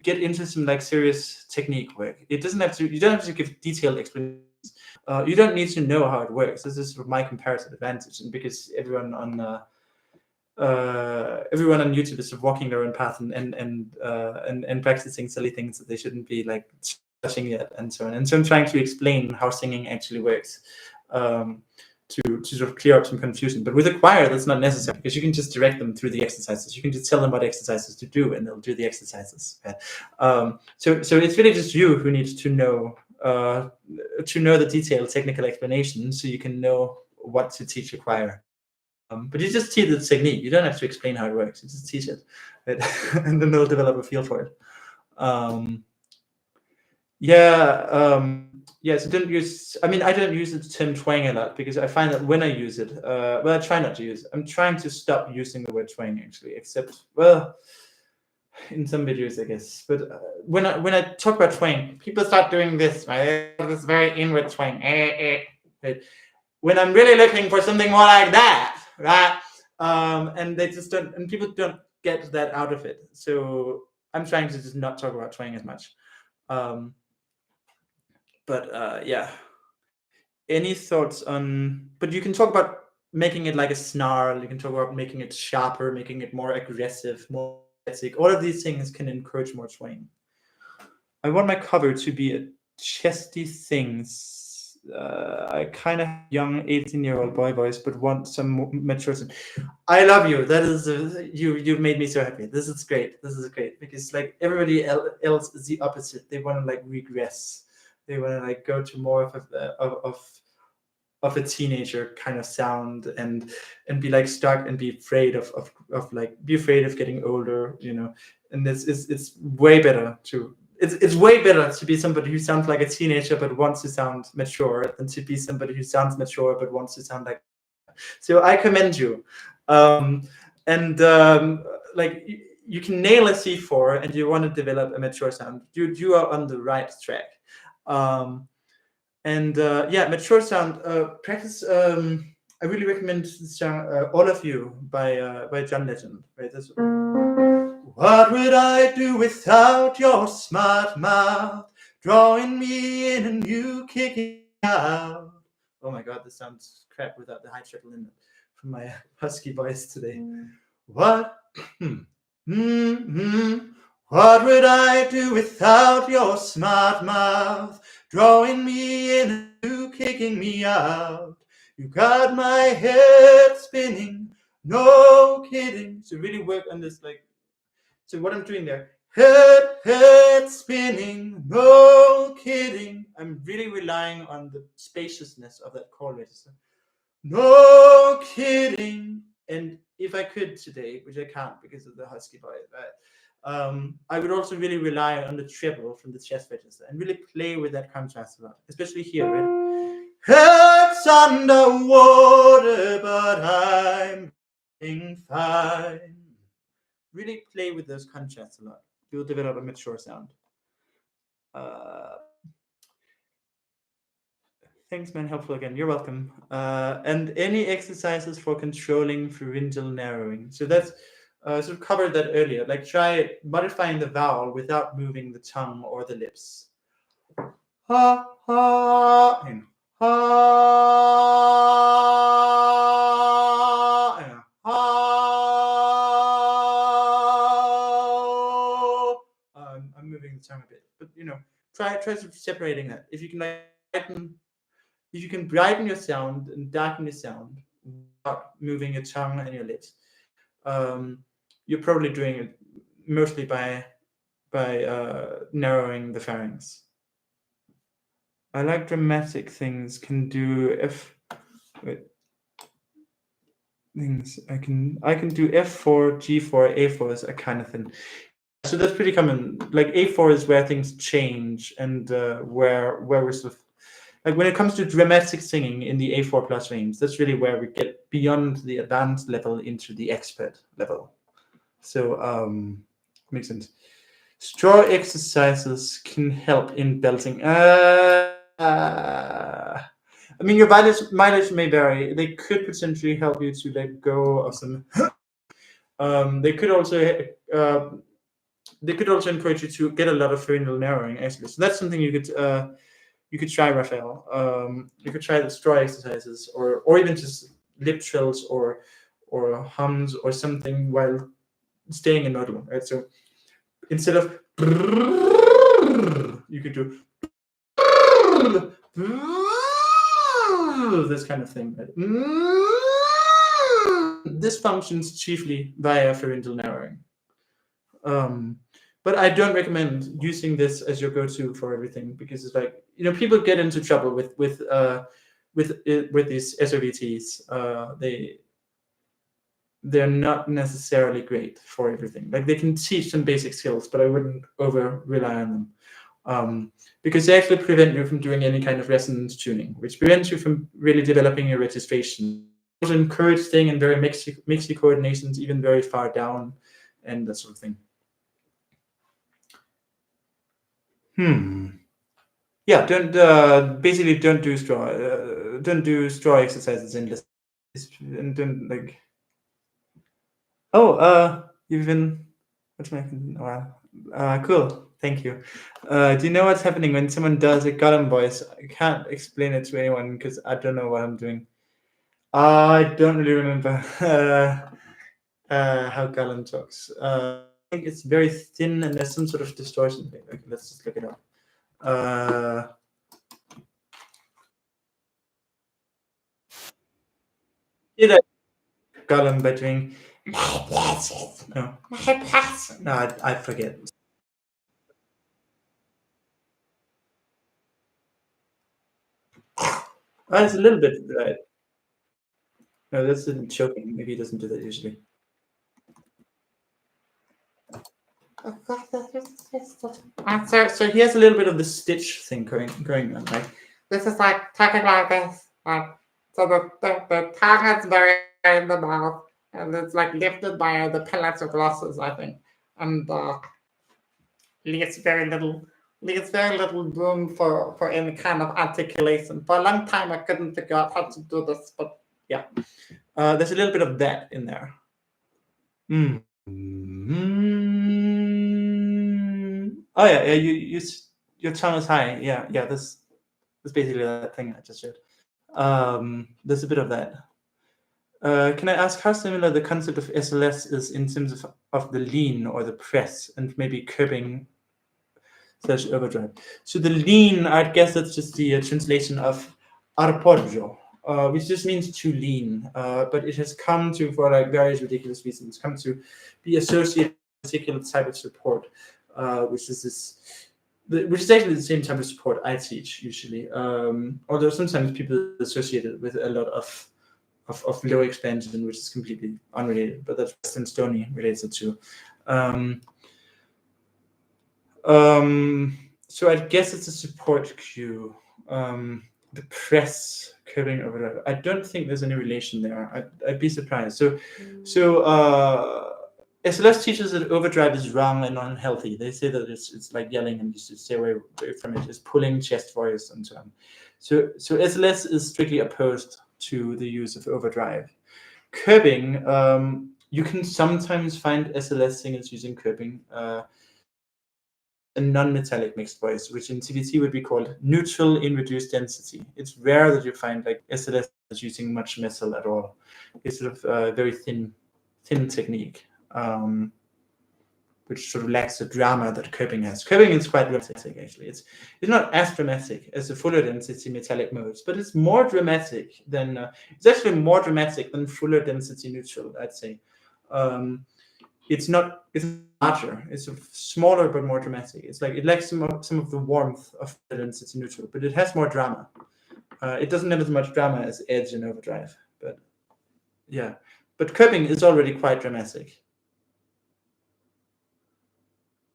get into some like serious technique work. You don't have to give detailed explanations, You don't need to know how it works. This is sort of my comparative advantage, and because everyone on YouTube is sort of walking their own path and practicing silly things that they shouldn't be like touching yet, and so on. And so I'm trying to explain how singing actually works, to sort of clear up some confusion. But with a choir, that's not necessary, because you can just direct them through the exercises. You can just tell them what exercises to do, and they'll do the exercises. Okay? So it's really just you who needs to know the detailed technical explanation, so you can know what to teach a choir. But you just teach the technique. You don't have to explain how it works. You just teach it, right? And then they'll develop a feel for it. So don't use. I mean, I don't use the term twang a lot, because I find that when I use it, I try not to use it. I'm trying to stop using the word twang, actually, except, well, in some videos, I guess. But when I talk about twang, people start doing this, right? This very inward twang. Right? When I'm really looking for something more like that, right? And they just don't, and people don't get that out of it. So I'm trying to just not talk about twang as much. Yeah. Any thoughts on? But you can talk about making it like a snarl. You can talk about making it sharper, making it more aggressive, more energetic. All of these things can encourage more twang. I want my cover to be a chesty things. I kind of young 18-year-old boy voice, but want some maturity. I love you. That is you've made me so happy. This is great. This is great, because like everybody else is the opposite. They want to like regress. They want to like go to more of a teenager kind of sound, and be like stuck, and be afraid of getting older, you know. And it's way better to. It's way better to be somebody who sounds like a teenager but wants to sound mature, than to be somebody who sounds mature but wants to sound like. So I commend you, like you can nail a C4 and you want to develop a mature sound. You are on the right track, mature sound practice. I really recommend this song, "All of You" by John Legend. Right. What would I do without your smart mouth, drawing me in and you kicking out? Oh my God, this sounds crap without the high treble in it from my husky voice today. What? What would I do without your smart mouth, drawing me in and you kicking me out? You got my head spinning, no kidding. So really work on this, like. So what I'm doing there, head spinning, no kidding. I'm really relying on the spaciousness of that chord register. No kidding. And if I could today, which I can't because of the husky voice, I would also really rely on the treble from the chest register and really play with that contrast a lot, especially here, right? Head's underwater, but I'm doing fine. Really play with those contrasts a lot. You'll develop a mature sound. Thanks, man. Helpful again. You're welcome. And any exercises for controlling pharyngeal narrowing? So that's sort of covered that earlier. Like try modifying the vowel without moving the tongue or the lips. Ha ha and ha and ha. I'm moving the tongue a bit, but you know, try separating that. If you can brighten your sound and darken your sound without moving your tongue and your lips, you're probably doing it mostly by narrowing the pharynx. I like dramatic things. Can do things. I can do F4, G4, A4 is a kind of thing. So that's pretty common. Like A4 is where things change, and where we're sort of like when it comes to dramatic singing in the A4 plus range, that's really where we get beyond the advanced level into the expert level. So makes sense. Straw exercises can help in belting. I mean, your mileage may vary. They could potentially help you to let go of some. They could also encourage you to get a lot of pharyngeal narrowing, actually. So that's something you could you could try Raphael. You could try the straw exercises, or even just lip trills or hums or something while staying in modal. Right. So instead of you could do this kind of thing. Right? This functions chiefly via pharyngeal narrowing. But I don't recommend using this as your go-to for everything, because it's like, people get into trouble with these SOVTs. They're not necessarily great for everything. Like, they can teach some basic skills, but I wouldn't over rely on them, because they actually prevent you from doing any kind of resonance tuning, which prevents you from really developing your registration. Also encourage staying in very mixy coordinations, even very far down, and that sort of thing. Yeah, don't do straw exercises endlessly, and don't like. Oh, you've been watching. Wow, cool. Thank you. Do you know what's happening when someone does a Gollum voice? I can't explain it to anyone because I don't know what I'm doing. I don't really remember how Gollum talks. I think it's very thin and there's some sort of distortion thing. Okay, let's just look it up. Did I Gollum by doing no, I forget. It's a little bit right. No, that's choking. Maybe he doesn't do that usually. So he has a little bit of the Stitch thing going on, right? This is like talking like this. So the tongue is very in the mouth, and it's like lifted by the palatal glosses, I think, and leaves very little room for any kind of articulation. For a long time, I couldn't figure out how to do this, but yeah, there's a little bit of that in there. Oh yeah, your tongue is high. Yeah, that's basically that thing I just showed. There's a bit of that. Can I ask how similar the concept of SLS is in terms of the lean or the press and maybe curbing / overdrive? So the lean, I guess that's just the translation of arpeggio, which just means to lean, but it has come to, for like various ridiculous reasons, come to be associated with a particular type of support, which is actually the same type of support I teach usually, although sometimes people associate it with a lot of low expansion, which is completely unrelated, but that's Western Stony relates it to. So I guess it's a support cue. The press curbing overdrive. I don't think there's any relation there. I'd be surprised. So SLS teaches that overdrive is wrong and unhealthy. They say that it's like yelling and you should stay away from it. It's pulling chest voice and so on. So SLS is strictly opposed to the use of overdrive. Curbing, you can sometimes find SLS singers using curbing. A non-metallic mixed voice, which in CVT would be called neutral in reduced density. It's rare that you find like SLS using much metal at all. It's sort of a very thin technique, which sort of lacks the drama that curbing has. Curbing is quite dramatic, actually. It's not as dramatic as the fuller density metallic modes, but it's more dramatic than it's actually more dramatic than fuller density neutral, I'd say. It's larger. It's smaller but more dramatic. It's like it lacks some of the warmth of fuller density neutral, but it has more drama. It doesn't have as much drama as Edge and Overdrive, but yeah. But curbing is already quite dramatic.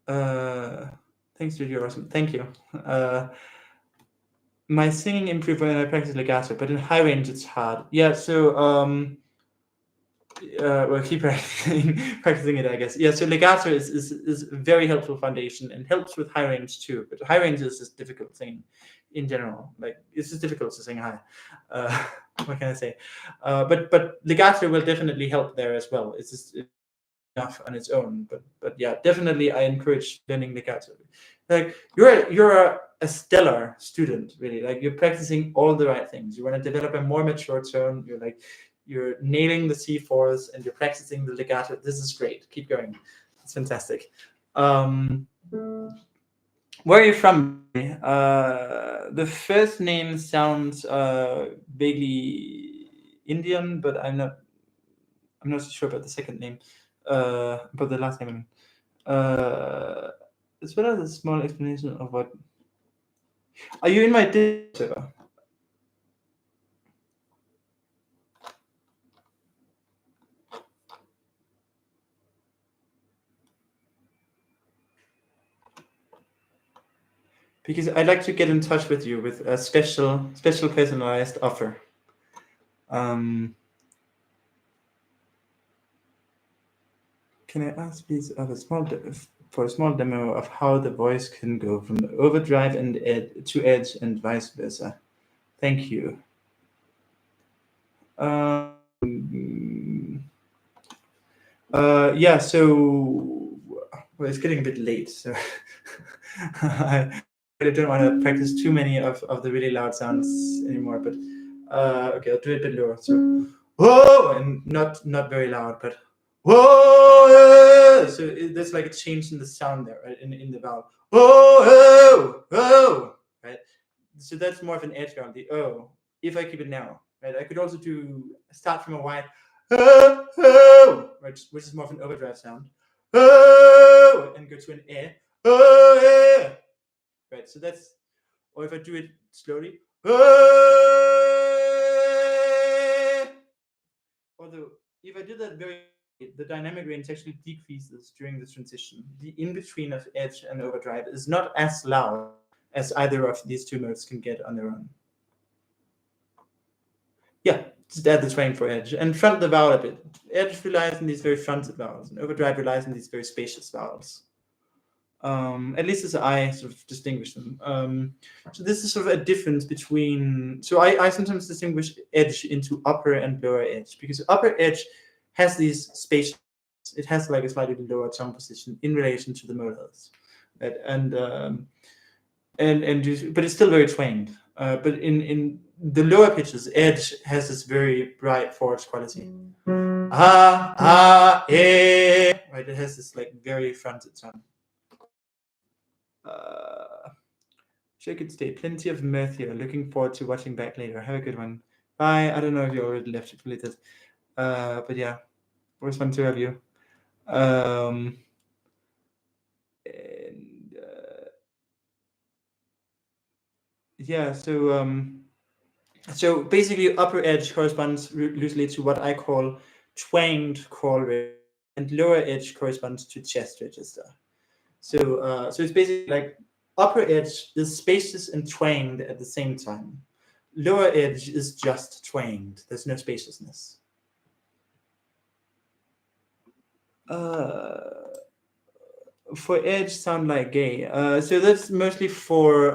Thanks, Judy. Awesome. Thank you. My singing improved when I practice legato, but in high range it's hard. Yeah, so well, keep practicing it, I guess. Yeah, so legato is a very helpful foundation and helps with high range too. But high range is just difficult thing in general. Like it's just difficult to sing high. What can I say? But legato will definitely help there as well. It's enough on its own, but yeah, definitely I encourage learning legato. Like you're a stellar student, really. Like you're practicing all the right things. You want to develop a more mature tone. You're nailing the C4s and you're practicing the legato. This is great. Keep going. It's fantastic. Where are you from? The first name sounds vaguely Indian, but I'm not so sure about the second name. About the last name. As well as a small explanation of what. Are you in my Discord server? Because I'd like to get in touch with you with a special personalized offer. Can I ask please of a small demo of how the voice can go from overdrive and to edge and vice versa? Thank you. Yeah, so well, it's getting a bit late, so I don't want to practice too many of the really loud sounds anymore. But okay, I'll do it a bit lower. So whoa, and not very loud, but whoa. So there's like a change in the sound there, right? In the vowel. Whoa, whoa, right? So that's more of an edge sound. The O. If I keep it narrow, right? I could also start from a wide. Oh, right, which is more of an overdrive sound. Oh, and go to an air. Oh, yeah. Right, so that's, or if I do it slowly. Oh, although, if I do that the dynamic range actually decreases during the transition. The in-between of edge and overdrive is not as loud as either of these two modes can get on their own. Yeah, just add the twang for edge and front the vowel a bit. Edge relies on these very fronted vowels, and overdrive relies on these very spacious vowels. At least as I sort of distinguish them. So this is sort of a difference between. So I sometimes distinguish edge into upper and lower edge, because upper edge has these spacious. It has like a slightly lower tone position in relation to the molars, right? But it's still very twanged. But in the lower pitches, edge has this very bright forward quality. Right? It has this like very fronted tone. I could stay. Plenty of mirth here. Looking forward to watching back later. Have a good one. Bye. I don't know if you already left it deleted. But yeah, it was fun to have you. Yeah, so basically upper edge corresponds loosely to what I call twanged call rate, and lower edge corresponds to chest register. So it's basically like upper edge is spacious and twanged at the same time. Lower edge is just twanged. There's no spaciousness. For edge, sound like gay. So that's mostly for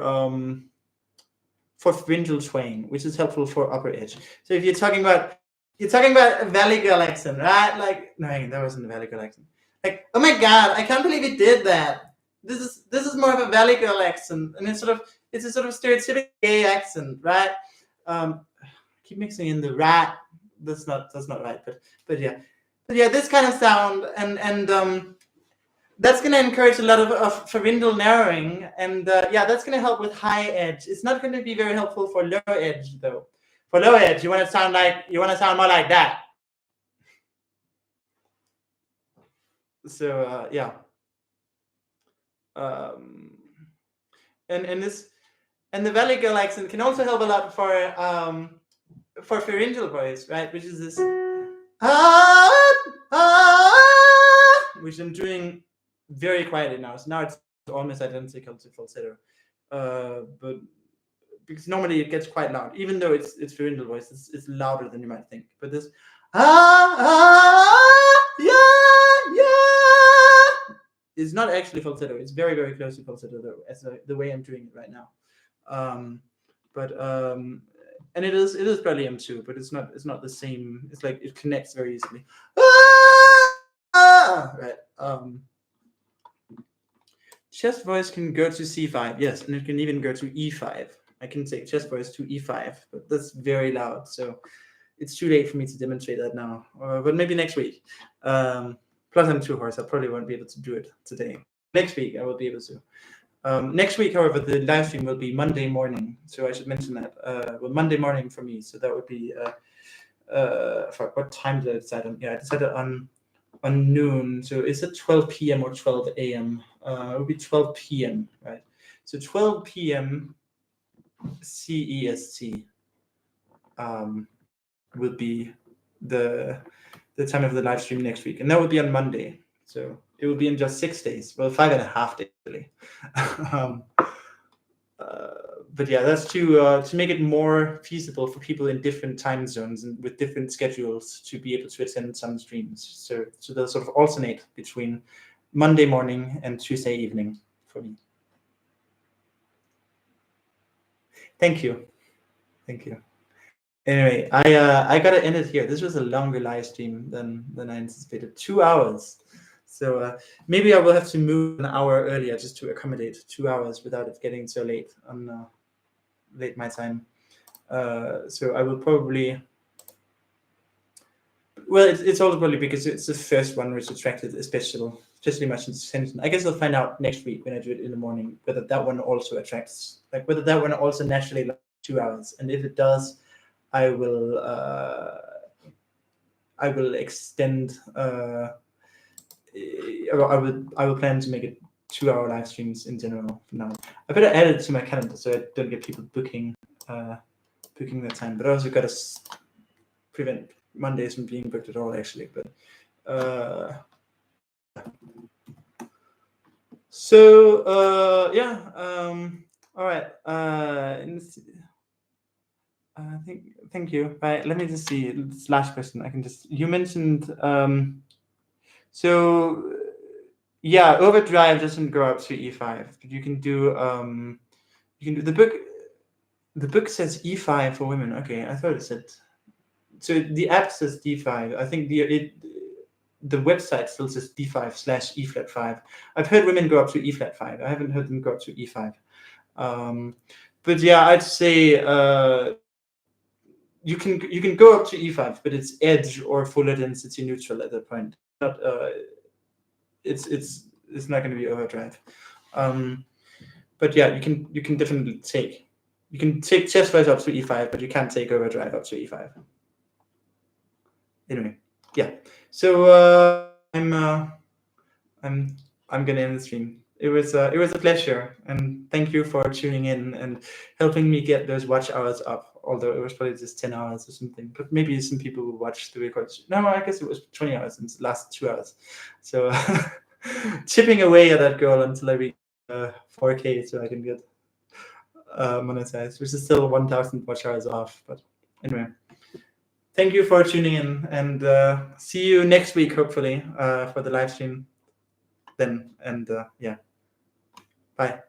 pharyngeal twang, which is helpful for upper edge. So if you're talking about a Valley Girl accent, right? Like, no, that wasn't a Valley Girl accent. Like, oh my God, I can't believe it did that. This is more of a Valley Girl accent, and it's a sort of stereotypical gay accent, right? I keep mixing in the rat. That's not right, but yeah, this kind of sound and that's going to encourage a lot of pharyngeal narrowing, and yeah, that's going to help with high edge. It's not going to be very helpful for low edge, though. For low edge, you want to sound more like that. So yeah, and the Valley Girl accent can also help a lot for pharyngeal voice, right? Which is this which I'm doing very quietly now. So now it's almost identical to falsetto, but because normally it gets quite loud, even though it's pharyngeal voice, it's louder than you might think. But this is not actually falsetto. It's very, very close to falsetto, though, as the way I'm doing it right now. And it is probably M2, but it's not the same. It's like it connects very easily. Right. chest voice can go to C5, yes, and it can even go to E5. I can take chest voice to E5, but that's very loud, so it's too late for me to demonstrate that now. But maybe next week. Plus I'm too hoarse, I probably won't be able to do it today. Next week I will be able to. Next week, however, the live stream will be Monday morning, so I should mention that. Well, Monday morning for me, so that would be what time did I decide on? Yeah, I decided on noon. So is it 12 p.m. or 12 a.m.? It would be 12 p.m. right? So 12 p.m. CEST will be the time of the live stream next week, and that will be on Monday. So it will be in just 6 days. Well, 5.5 days really. But yeah, that's to make it more feasible for people in different time zones and with different schedules to be able to attend some streams. So they'll sort of alternate between Monday morning and Tuesday evening for me. Thank you. Anyway, I gotta end it here. This was a longer live stream than I anticipated. 2 hours. So maybe I will have to move an hour earlier just to accommodate 2 hours without it getting so late on late my time. So I will probably. Well, it's also probably because it's the first one which attracted especially much attention. I guess I'll find out next week when I do it in the morning whether that one also attracts, like whether that one also naturally lasts 2 hours, and if it does, I will extend. I will plan to make it 2-hour live streams in general from now. I better add it to my calendar so I don't get people booking that time. But I also got to prevent Mondays from being booked at all, actually. But yeah. All right. Thank you. Right. Let me just see this last question. You mentioned so yeah, overdrive doesn't go up to E5, but you can do the book says E5 for women. Okay, I thought it said, so the app says D5. I think the website still says D5/E flat 5. I've heard women go up to E flat 5. I haven't heard them go up to E5. But yeah, I'd say you can go up to E5, but it's edge or fuller density neutral at that point. Not it's not going to be overdrive. But yeah, you can definitely take chest voice up to E5, but you can't take overdrive up to E5. Anyway, yeah. So I'm gonna end the stream. It was a pleasure, and thank you for tuning in and helping me get those watch hours up. Although it was probably just 10 hours or something, but maybe some people will watch the records. No, I guess it was 20 hours since the last 2 hours. So chipping away at that goal until I reach 4K, so I can get monetized, which is still 1,000 watch hours off. But anyway, thank you for tuning in, and see you next week, hopefully, for the live stream then. And yeah, bye.